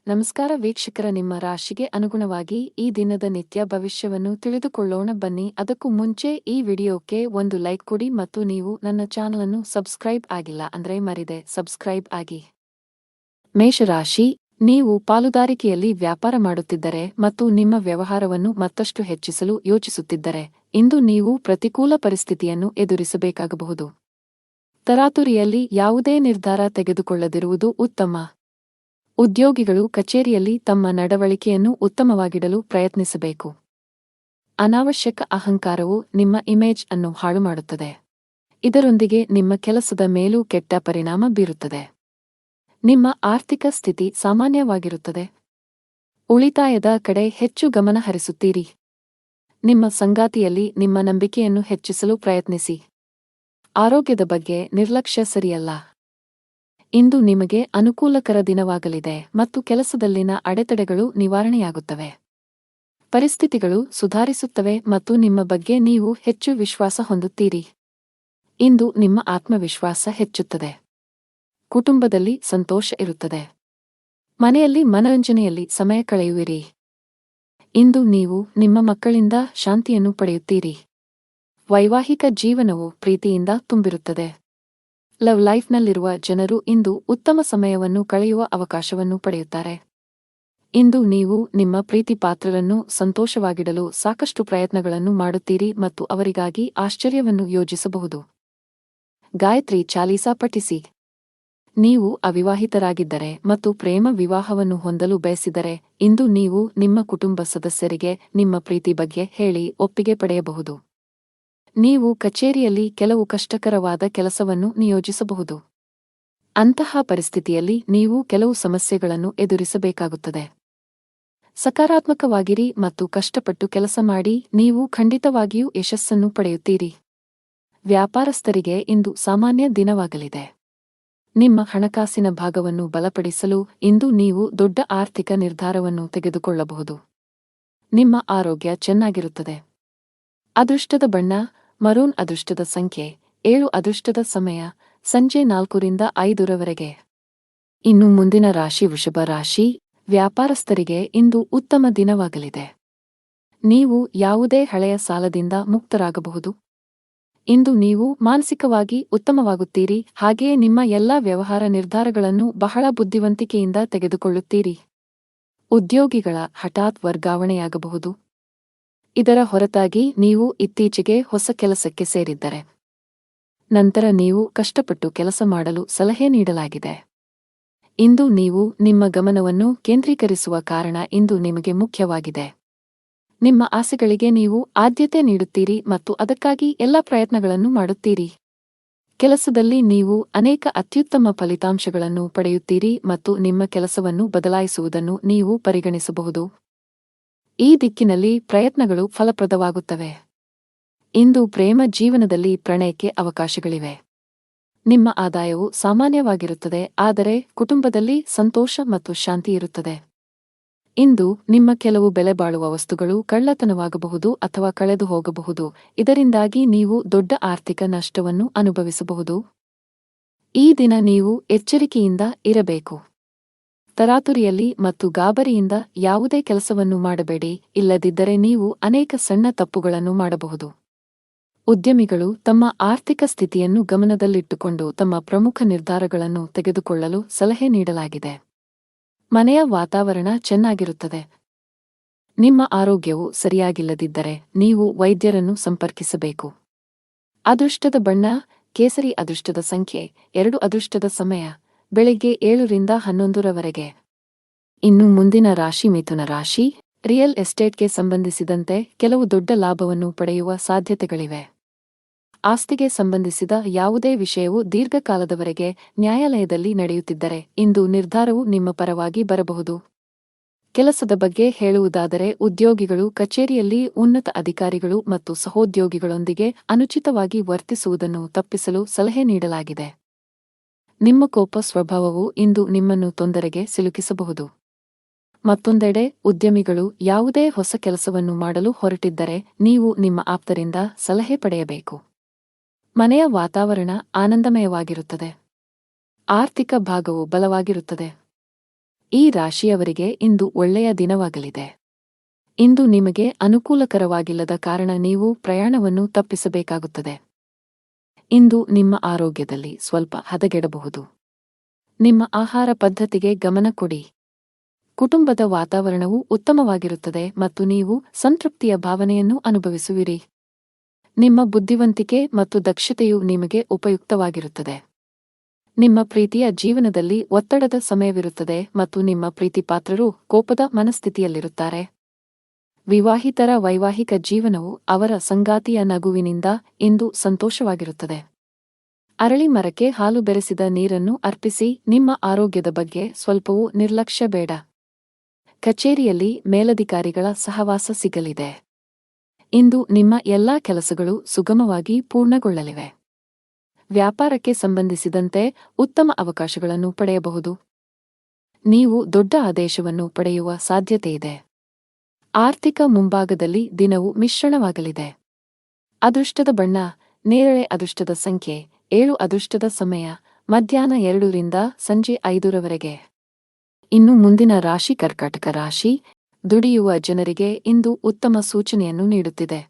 ನಮಸ್ಕಾರ ವೀಕ್ಷಕರ, ನಿಮ್ಮ ರಾಶಿಗೆ ಅನುಗುಣವಾಗಿ ಈ ದಿನದ ನಿತ್ಯ ಭವಿಷ್ಯವನ್ನು ತಿಳಿದುಕೊಳ್ಳೋಣ ಬನ್ನಿ. ಅದಕ್ಕೂ ಮುಂಚೆ ಈ ವಿಡಿಯೋಕ್ಕೆ ಒಂದು ಲೈಕ್ ಕೊಡಿ ಮತ್ತು ನೀವು ನನ್ನ ಚಾನಲ್ ಅನ್ನು ಸಬ್ಸ್ಕ್ರೈಬ್ ಆಗಿಲ್ಲ ಅಂದ್ರೆ ಮರಿದೆ ಸಬ್ಸ್ಕ್ರೈಬ್ ಆಗಿ. ಮೇಷರಾಶಿ, ನೀವು ಪಾಲುದಾರಿಕೆಯಲ್ಲಿ ವ್ಯಾಪಾರ ಮಾಡುತ್ತಿದ್ದರೆ ಮತ್ತು ನಿಮ್ಮ ವ್ಯವಹಾರವನ್ನು ಮತ್ತಷ್ಟು ಹೆಚ್ಚಿಸಲು ಯೋಚಿಸುತ್ತಿದ್ದರೆ ಇಂದು ನೀವು ಪ್ರತಿಕೂಲ ಪರಿಸ್ಥಿತಿಯನ್ನು ಎದುರಿಸಬೇಕಾಗಬಹುದು. ತರಾತುರಿಯಲ್ಲಿ ಯಾವುದೇ ನಿರ್ಧಾರ ತೆಗೆದುಕೊಳ್ಳದಿರುವುದು ಉತ್ತಮ. ಉದ್ಯೋಗಿಗಳು ಕಚೇರಿಯಲ್ಲಿ ತಮ್ಮ ನಡವಳಿಕೆಯನ್ನು ಉತ್ತಮವಾಗಿಡಲು ಪ್ರಯತ್ನಿಸಬೇಕು. ಅನಾವಶ್ಯಕ ಅಹಂಕಾರವು ನಿಮ್ಮ ಇಮೇಜ್ ಅನ್ನು ಹಾಳುಮಾಡುತ್ತದೆ. ಇದರೊಂದಿಗೆ ನಿಮ್ಮ ಕೆಲಸದ ಮೇಲೂ ಕೆಟ್ಟ ಪರಿಣಾಮ ಬೀರುತ್ತದೆ. ನಿಮ್ಮ ಆರ್ಥಿಕ ಸ್ಥಿತಿ ಸಾಮಾನ್ಯವಾಗಿರುತ್ತದೆ. ಉಳಿತಾಯದ ಕಡೆ ಹೆಚ್ಚು ಗಮನ ಹರಿಸುತ್ತೀರಿ. ನಿಮ್ಮ ಸಂಗಾತಿಯಲ್ಲಿ ನಿಮ್ಮ ನಂಬಿಕೆಯನ್ನು ಹೆಚ್ಚಿಸಲು ಪ್ರಯತ್ನಿಸಿ. ಆರೋಗ್ಯದ ಬಗ್ಗೆ ನಿರ್ಲಕ್ಷ್ಯ ಸರಿಯಲ್ಲ. ಇಂದು ನಿಮಗೆ ಅನುಕೂಲಕರ ದಿನವಾಗಲಿದೆ ಮತ್ತು ಕೆಲಸದಲ್ಲಿನ ಅಡೆತಡೆಗಳು ನಿವಾರಣೆಯಾಗುತ್ತವೆ. ಪರಿಸ್ಥಿತಿಗಳು ಸುಧಾರಿಸುತ್ತವೆ ಮತ್ತು ನಿಮ್ಮ ಬಗ್ಗೆ ನೀವು ಹೆಚ್ಚು ವಿಶ್ವಾಸ ಹೊಂದುತ್ತೀರಿ. ಇಂದು ನಿಮ್ಮ ಆತ್ಮವಿಶ್ವಾಸ ಹೆಚ್ಚುತ್ತದೆ. ಕುಟುಂಬದಲ್ಲಿ ಸಂತೋಷ ಇರುತ್ತದೆ. ಮನೆಯಲ್ಲಿ ಮನರಂಜನೆಯಲ್ಲಿ ಸಮಯ ಕಳೆಯುವಿರಿ. ಇಂದು ನೀವು ನಿಮ್ಮ ಮಕ್ಕಳಿಂದ ಶಾಂತಿಯನ್ನು ಪಡೆಯುತ್ತೀರಿ. ವೈವಾಹಿಕ ಜೀವನವು ಪ್ರೀತಿಯಿಂದ ತುಂಬಿರುತ್ತದೆ. ಲವ್ ಲೈಫ್ನಲ್ಲಿರುವ ಜನರು ಇಂದು ಉತ್ತಮ ಸಮಯವನ್ನು ಕಳೆಯುವ ಅವಕಾಶವನ್ನು ಪಡೆಯುತ್ತಾರೆ. ಇಂದು ನೀವು ನಿಮ್ಮ ಪ್ರೀತಿ ಪಾತ್ರರನ್ನು ಸಂತೋಷವಾಗಿಡಲು ಸಾಕಷ್ಟು ಪ್ರಯತ್ನಗಳನ್ನು ಮಾಡುತ್ತೀರಿ ಮತ್ತು ಅವರಿಗಾಗಿ ಆಶ್ಚರ್ಯವನ್ನು ಯೋಜಿಸಬಹುದು. ಗಾಯತ್ರಿ ಚಾಲೀಸಾ ಪಠಿಸಿ. ನೀವು ಅವಿವಾಹಿತರಾಗಿದ್ದರೆ ಮತ್ತು ಪ್ರೇಮ ವಿವಾಹವನ್ನು ಹೊಂದಲು ಬಯಸಿದರೆ ಇಂದು ನೀವು ನಿಮ್ಮ ಕುಟುಂಬ ಸದಸ್ಯರಿಗೆ ನಿಮ್ಮ ಪ್ರೀತಿ ಬಗ್ಗೆ ಹೇಳಿ ಒಪ್ಪಿಗೆ ಪಡೆಯಬಹುದು. ನೀವು ಕಚೇರಿಯಲ್ಲಿ ಕೆಲವು ಕಷ್ಟಕರವಾದ ಕೆಲಸವನ್ನು ನಿಯೋಜಿಸಬಹುದು. ಅಂತಹ ಪರಿಸ್ಥಿತಿಯಲ್ಲಿ ನೀವು ಕೆಲವು ಸಮಸ್ಯೆಗಳನ್ನು ಎದುರಿಸಬೇಕಾಗುತ್ತದೆ. ಸಕಾರಾತ್ಮಕವಾಗಿರಿ ಮತ್ತು ಕಷ್ಟಪಟ್ಟು ಕೆಲಸ ಮಾಡಿ, ನೀವು ಖಂಡಿತವಾಗಿಯೂ ಯಶಸ್ಸನ್ನು ಪಡೆಯುತ್ತೀರಿ. ವ್ಯಾಪಾರಸ್ಥರಿಗೆ ಇಂದು ಸಾಮಾನ್ಯ ದಿನವಾಗಲಿದೆ. ನಿಮ್ಮ ಹಣಕಾಸಿನ ಭಾಗವನ್ನು ಬಲಪಡಿಸಲು ಇಂದು ನೀವು ದೊಡ್ಡ ಆರ್ಥಿಕ ನಿರ್ಧಾರವನ್ನು ತೆಗೆದುಕೊಳ್ಳಬಹುದು. ನಿಮ್ಮ ಆರೋಗ್ಯ ಚೆನ್ನಾಗಿರುತ್ತದೆ. ಅದೃಷ್ಟದ ಬಣ್ಣ ಮರೂನ್. ಅದೃಷ್ಟದ ಸಂಖ್ಯೆ 7. ಅದೃಷ್ಟದ ಸಮಯ ಸಂಜೆ 4ರಿಂದ 5ರವರೆಗೆ. ಇನ್ನು ಮುಂದಿನ ರಾಶಿ ವೃಷಭ ರಾಶಿ. ವ್ಯಾಪಾರಸ್ಥರಿಗೆ ಇಂದು ಉತ್ತಮ ದಿನವಾಗಲಿದೆ. ನೀವು ಯಾವುದೇ ಹಳೆಯ ಸಾಲದಿಂದ ಮುಕ್ತರಾಗಬಹುದು. ಇಂದು ನೀವು ಮಾನಸಿಕವಾಗಿ ಉತ್ತಮವಾಗುತ್ತೀರಿ, ಹಾಗೆಯೇ ನಿಮ್ಮ ಎಲ್ಲಾ ವ್ಯವಹಾರ ನಿರ್ಧಾರಗಳನ್ನು ಬಹಳ ಬುದ್ಧಿವಂತಿಕೆಯಿಂದ ತೆಗೆದುಕೊಳ್ಳುತ್ತೀರಿ. ಉದ್ಯೋಗಿಗಳ ಹಠಾತ್ ವರ್ಗಾವಣೆಯಾಗಬಹುದು. ಇದರ ಹೊರತಾಗಿ ನೀವು ಇತ್ತೀಚೆಗೆ ಹೊಸ ಕೆಲಸಕ್ಕೆ ಸೇರಿದ್ದರೆ ನಂತರ ನೀವು ಕಷ್ಟಪಟ್ಟು ಕೆಲಸ ಮಾಡಲು ಸಲಹೆ ನೀಡಲಾಗಿದೆ. ಇಂದು ನೀವು ನಿಮ್ಮ ಗಮನವನ್ನು ಕೇಂದ್ರೀಕರಿಸುವ ಕಾರಣ ಇಂದು ನಿಮಗೆ ಮುಖ್ಯವಾಗಿದೆ. ನಿಮ್ಮ ಆಸೆಗಳಿಗೆ ನೀವು ಆದ್ಯತೆ ನೀಡುತ್ತೀರಿ ಮತ್ತು ಅದಕ್ಕಾಗಿ ಎಲ್ಲ ಪ್ರಯತ್ನಗಳನ್ನು ಮಾಡುತ್ತೀರಿ. ಕೆಲಸದಲ್ಲಿ ನೀವು ಅನೇಕ ಅತ್ಯುತ್ತಮ ಫಲಿತಾಂಶಗಳನ್ನು ಪಡೆಯುತ್ತೀರಿ ಮತ್ತು ನಿಮ್ಮ ಕೆಲಸವನ್ನು ಬದಲಾಯಿಸುವುದನ್ನು ನೀವು ಪರಿಗಣಿಸಬಹುದು. ಈ ದಿಕ್ಕಿನಲ್ಲಿ ಪ್ರಯತ್ನಗಳು ಫಲಪ್ರದವಾಗುತ್ತವೆ. ಇಂದು ಪ್ರೇಮ ಜೀವನದಲ್ಲಿ ಪ್ರಣಯಕ್ಕೆ ಅವಕಾಶಗಳಿವೆ. ನಿಮ್ಮ ಆದಾಯವು ಸಾಮಾನ್ಯವಾಗಿರುತ್ತದೆ, ಆದರೆ ಕುಟುಂಬದಲ್ಲಿ ಸಂತೋಷ ಮತ್ತು ಶಾಂತಿ ಇರುತ್ತದೆ. ಇಂದು ನಿಮ್ಮ ಕೆಲವು ಬೆಲೆಬಾಳುವ ವಸ್ತುಗಳು ಕಳ್ಳತನವಾಗಬಹುದು ಅಥವಾ ಕಳೆದು ಹೋಗಬಹುದು. ಇದರಿಂದಾಗಿ ನೀವು ದೊಡ್ಡ ಆರ್ಥಿಕ ನಷ್ಟವನ್ನು ಅನುಭವಿಸಬಹುದು. ಈ ದಿನ ನೀವು ಎಚ್ಚರಿಕೆಯಿಂದ ಇರಬೇಕು. ತರಾತುರಿಯಲ್ಲಿ ಮತ್ತು ಗಾಬರಿಯಿಂದ ಯಾವುದೇ ಕೆಲಸವನ್ನು ಮಾಡಬೇಡಿ, ಇಲ್ಲದಿದ್ದರೆ ನೀವು ಅನೇಕ ಸಣ್ಣ ತಪ್ಪುಗಳನ್ನು ಮಾಡಬಹುದು. ಉದ್ಯಮಿಗಳು ತಮ್ಮ ಆರ್ಥಿಕ ಸ್ಥಿತಿಯನ್ನು ಗಮನದಲ್ಲಿಟ್ಟುಕೊಂಡು ತಮ್ಮ ಪ್ರಮುಖ ನಿರ್ಧಾರಗಳನ್ನು ತೆಗೆದುಕೊಳ್ಳಲು ಸಲಹೆ ನೀಡಲಾಗಿದೆ. ಮನೆಯ ವಾತಾವರಣ ಚೆನ್ನಾಗಿರುತ್ತದೆ. ನಿಮ್ಮ ಆರೋಗ್ಯವು ಸರಿಯಾಗಿಲ್ಲದಿದ್ದರೆ ನೀವು ವೈದ್ಯರನ್ನು ಸಂಪರ್ಕಿಸಬೇಕು. ಅದೃಷ್ಟದ ಬಣ್ಣ ಕೇಸರಿ. ಅದೃಷ್ಟದ ಸಂಖ್ಯೆ 2. ಅದೃಷ್ಟದ ಸಮಯ ಬೆಳಿಗ್ಗೆ 7ರಿಂದ 11ರವರೆಗೆ. ಇನ್ನು ಮುಂದಿನ ರಾಶಿ ಮಿಥುನ ರಾಶಿ. ರಿಯಲ್ ಎಸ್ಟೇಟ್ಗೆ ಸಂಬಂಧಿಸಿದಂತೆ ಕೆಲವು ದೊಡ್ಡ ಲಾಭವನ್ನು ಪಡೆಯುವ ಸಾಧ್ಯತೆಗಳಿವೆ. ಆಸ್ತಿಗೆ ಸಂಬಂಧಿಸಿದ ಯಾವುದೇ ವಿಷಯವು ದೀರ್ಘಕಾಲದವರೆಗೆ ನ್ಯಾಯಾಲಯದಲ್ಲಿ ನಡೆಯುತ್ತಿದ್ದರೆ ಇಂದು ನಿರ್ಧಾರವು ನಿಮ್ಮ ಪರವಾಗಿ ಬರಬಹುದು. ಕೆಲಸದ ಬಗ್ಗೆ ಹೇಳುವುದಾದರೆ ಉದ್ಯೋಗಿಗಳು ಕಚೇರಿಯಲ್ಲಿ ಉನ್ನತ ಅಧಿಕಾರಿಗಳು ಮತ್ತು ಸಹೋದ್ಯೋಗಿಗಳೊಂದಿಗೆ ಅನುಚಿತವಾಗಿ ವರ್ತಿಸುವುದನ್ನು ತಪ್ಪಿಸಲು ಸಲಹೆ ನೀಡಲಾಗಿದೆ. ನಿಮ್ಮ ಕೋಪ ಸ್ವಭಾವವು ಇಂದು ನಿಮ್ಮನ್ನು ತೊಂದರೆಗೆ ಸಿಲುಕಿಸಬಹುದು. ಮತ್ತೊಂದೆಡೆ ಉದ್ಯಮಿಗಳು ಯಾವುದೇ ಹೊಸ ಕೆಲಸವನ್ನು ಮಾಡಲು ಹೊರಟಿದ್ದರೆ ನೀವು ನಿಮ್ಮ ಆಪ್ತರಿಂದ ಸಲಹೆ ಪಡೆಯಬೇಕು. ಮನೆಯ ವಾತಾವರಣ ಆನಂದಮಯವಾಗಿರುತ್ತದೆ. ಆರ್ಥಿಕ ಭಾಗವು ಬಲವಾಗಿರುತ್ತದೆ. ಈ ರಾಶಿಯವರಿಗೆ ಇಂದು ಒಳ್ಳೆಯ ದಿನವಾಗಲಿದೆ. ಇಂದು ನಿಮಗೆ ಅನುಕೂಲಕರವಾಗಿಲ್ಲದ ಕಾರಣ ನೀವು ಪ್ರಯಾಣವನ್ನು ತಪ್ಪಿಸಬೇಕಾಗುತ್ತದೆ. ಇಂದು ನಿಮ್ಮ ಆರೋಗ್ಯದಲ್ಲಿ ಸ್ವಲ್ಪ ಹದಗೆಡಬಹುದು. ನಿಮ್ಮ ಆಹಾರ ಪದ್ಧತಿಗೆ ಗಮನ ಕೊಡಿ. ಕುಟುಂಬದ ವಾತಾವರಣವು ಉತ್ತಮವಾಗಿರುತ್ತದೆ ಮತ್ತು ನೀವು ಸಂತೃಪ್ತಿಯ ಭಾವನೆಯನ್ನು ಅನುಭವಿಸುವಿರಿ. ನಿಮ್ಮ ಬುದ್ಧಿವಂತಿಕೆ ಮತ್ತು ದಕ್ಷತೆಯು ನಿಮಗೆ ಉಪಯುಕ್ತವಾಗಿರುತ್ತದೆ. ನಿಮ್ಮ ಪ್ರೀತಿಯ ಜೀವನದಲ್ಲಿ ಒತ್ತಡದ ಸಮಯವಿರುತ್ತದೆ ಮತ್ತು ನಿಮ್ಮ ಪ್ರೀತಿಪಾತ್ರರು ಕೋಪದ ಮನಸ್ಥಿತಿಯಲ್ಲಿರುತ್ತಾರೆ. ವಿವಾಹಿತರ ವೈವಾಹಿಕ ಜೀವನವು ಅವರ ಸಂಗಾತಿಯ ನಗುವಿನಿಂದ ಇಂದು ಸಂತೋಷವಾಗಿರುತ್ತದೆ. ಅರಳಿ ಮರಕ್ಕೆ ಹಾಲು ಬೆರೆಸಿದ ನೀರನ್ನು ಅರ್ಪಿಸಿ. ನಿಮ್ಮ ಆರೋಗ್ಯದ ಬಗ್ಗೆ ಸ್ವಲ್ಪವೂ ನಿರ್ಲಕ್ಷ್ಯ ಬೇಡ. ಕಚೇರಿಯಲ್ಲಿ ಮೇಲಧಿಕಾರಿಗಳ ಸಹವಾಸ ಸಿಗಲಿದೆ. ಇಂದು ನಿಮ್ಮ ಎಲ್ಲಾ ಕೆಲಸಗಳು ಸುಗಮವಾಗಿ ಪೂರ್ಣಗೊಳ್ಳಲಿವೆ. ವ್ಯಾಪಾರಕ್ಕೆ ಸಂಬಂಧಿಸಿದಂತೆ ಉತ್ತಮ ಅವಕಾಶಗಳನ್ನು ಪಡೆಯಬಹುದು. ನೀವು ದೊಡ್ಡ ಆದೇಶವನ್ನು ಪಡೆಯುವ ಸಾಧ್ಯತೆಯಿದೆ. ಆರ್ಥಿಕ ಮುಂಭಾಗದಲ್ಲಿ ದಿನವು ಮಿಶ್ರಣವಾಗಲಿದೆ. ಅದೃಷ್ಟದ ಬಣ್ಣ ನೇರಳೆ. ಅದೃಷ್ಟದ ಸಂಖ್ಯೆ 7. ಅದೃಷ್ಟದ ಸಮಯ ಮಧ್ಯಾಹ್ನ 2 ರಿಂದ ಸಂಜೆ 5 ರವರೆಗೆ. ಇನ್ನು ಮುಂದಿನ ರಾಶಿ ಕರ್ಕಾಟಕ ರಾಶಿ. ದುಡಿಯುವ ಜನರಿಗೆ ಇಂದು ಉತ್ತಮ ಸೂಚನೆಯನ್ನು ನೀಡುತ್ತಿದೆ.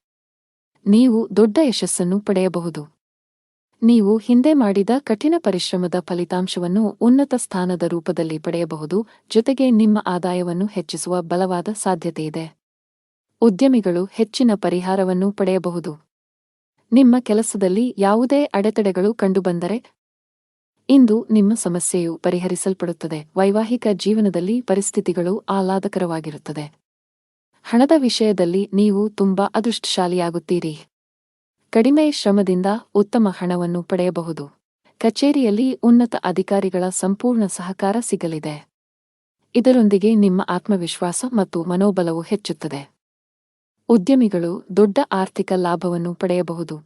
ನೀವು ದೊಡ್ಡ ಯಶಸ್ಸನ್ನು ಪಡೆಯಬಹುದು. ನೀವು ಹಿಂದೆ ಮಾಡಿದ ಕಠಿಣ ಪರಿಶ್ರಮದ ಫಲಿತಾಂಶವನ್ನು ಉನ್ನತ ಸ್ಥಾನದ ರೂಪದಲ್ಲಿ ಪಡೆಯಬಹುದು. ಜೊತೆಗೆ ನಿಮ್ಮ ಆದಾಯವನ್ನು ಹೆಚ್ಚಿಸುವ ಬಲವಾದ ಸಾಧ್ಯತೆಯಿದೆ. ಉದ್ಯಮಿಗಳು ಹೆಚ್ಚಿನ ಪರಿಹಾರವನ್ನು ಪಡೆಯಬಹುದು. ನಿಮ್ಮ ಕೆಲಸದಲ್ಲಿ ಯಾವುದೇ ಅಡೆತಡೆಗಳು ಕಂಡುಬಂದರೆ ಇಂದು ನಿಮ್ಮ ಸಮಸ್ಯೆಯು ಪರಿಹರಿಸಲ್ಪಡುತ್ತದೆ. ವೈವಾಹಿಕ ಜೀವನದಲ್ಲಿ ಪರಿಸ್ಥಿತಿಗಳು ಆಹ್ಲಾದಕರವಾಗಿರುತ್ತದೆ. ಹಣದ ವಿಷಯದಲ್ಲಿ ನೀವು ತುಂಬಾ ಅದೃಷ್ಟಶಾಲಿಯಾಗುತ್ತೀರಿ. ಕಡಿಮೆ ಶ್ರಮದಿಂದ ಉತ್ತಮ ಹಣವನ್ನು ಪಡೆಯಬಹುದು. ಕಚೇರಿಯಲ್ಲಿ ಉನ್ನತ ಅಧಿಕಾರಿಗಳ ಸಂಪೂರ್ಣ ಸಹಕಾರ ಸಿಗಲಿದೆ. ಇದರೊಂದಿಗೆ ನಿಮ್ಮ ಆತ್ಮವಿಶ್ವಾಸ ಮತ್ತು ಮನೋಬಲವು ಹೆಚ್ಚುತ್ತದೆ. ಉದ್ಯಮಿಗಳು ದೊಡ್ಡ ಆರ್ಥಿಕ ಲಾಭವನ್ನು ಪಡೆಯಬಹುದು.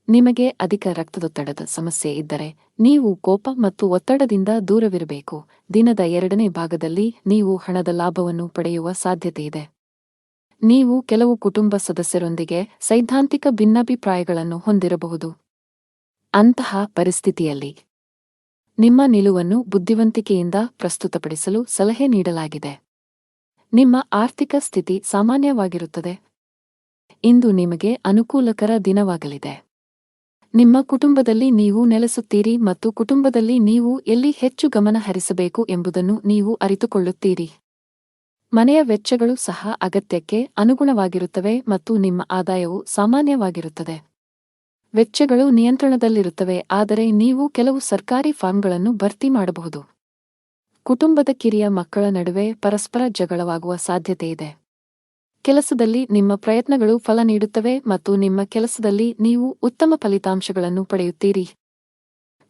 ನಿಮಗೆ ಅಧಿಕ ರಕ್ತದೊತ್ತಡದ ಸಮಸ್ಯೆ ಇದ್ದರೆ ನೀವು ಕೋಪ ಮತ್ತು ಒತ್ತಡದಿಂದ ದೂರವಿರಬೇಕು. ದಿನದ 2ನೇ ಭಾಗದಲ್ಲಿ ನೀವು ಹಣದ ಲಾಭವನ್ನು ಪಡೆಯುವ ಸಾಧ್ಯತೆಯಿದೆ. ನೀವು ಕೆಲವು ಕುಟುಂಬ ಸದಸ್ಯರೊಂದಿಗೆ ಸೈದ್ಧಾಂತಿಕ ಭಿನ್ನಾಭಿಪ್ರಾಯಗಳನ್ನು ಹೊಂದಿರಬಹುದು. ಅಂತಹ ಪರಿಸ್ಥಿತಿಯಲ್ಲಿ ನಿಮ್ಮ ನಿಲುವನ್ನು ಬುದ್ಧಿವಂತಿಕೆಯಿಂದ ಪ್ರಸ್ತುತಪಡಿಸಲು ಸಲಹೆ ನೀಡಲಾಗಿದೆ. ನಿಮ್ಮ ಆರ್ಥಿಕ ಸ್ಥಿತಿ ಸಾಮಾನ್ಯವಾಗಿರುತ್ತದೆ. ಇಂದು ನಿಮಗೆ ಅನುಕೂಲಕರ ದಿನವಾಗಲಿದೆ. ನಿಮ್ಮ ಕುಟುಂಬದಲ್ಲಿ ನೀವು ನೆಲೆಸುತ್ತೀರಿ ಮತ್ತು ಕುಟುಂಬದಲ್ಲಿ ನೀವು ಎಲ್ಲಿ ಹೆಚ್ಚು ಗಮನ ಹರಿಸಬೇಕು ಎಂಬುದನ್ನು ನೀವು ಅರಿತುಕೊಳ್ಳುತ್ತೀರಿ. ಮನೆಯ ವೆಚ್ಚಗಳು ಸಹ ಅಗತ್ಯಕ್ಕೆ ಅನುಗುಣವಾಗಿರುತ್ತವೆ ಮತ್ತು ನಿಮ್ಮ ಆದಾಯವು ಸಾಮಾನ್ಯವಾಗಿರುತ್ತದೆ. ವೆಚ್ಚಗಳು ನಿಯಂತ್ರಣದಲ್ಲಿರುತ್ತವೆ, ಆದರೆ ನೀವು ಕೆಲವು ಸರ್ಕಾರಿ ಫಾರ್ಮ್ಗಳನ್ನು ಭರ್ತಿ ಮಾಡಬಹುದು. ಕುಟುಂಬದ ಕಿರಿಯ ಮಕ್ಕಳ ನಡುವೆ ಪರಸ್ಪರ ಜಗಳವಾಗುವ ಸಾಧ್ಯತೆಯಿದೆ. ಕೆಲಸದಲ್ಲಿ ನಿಮ್ಮ ಪ್ರಯತ್ನಗಳು ಫಲ ನೀಡುತ್ತವೆ ಮತ್ತು ನಿಮ್ಮ ಕೆಲಸದಲ್ಲಿ ನೀವು ಉತ್ತಮ ಫಲಿತಾಂಶಗಳನ್ನು ಪಡೆಯುತ್ತೀರಿ.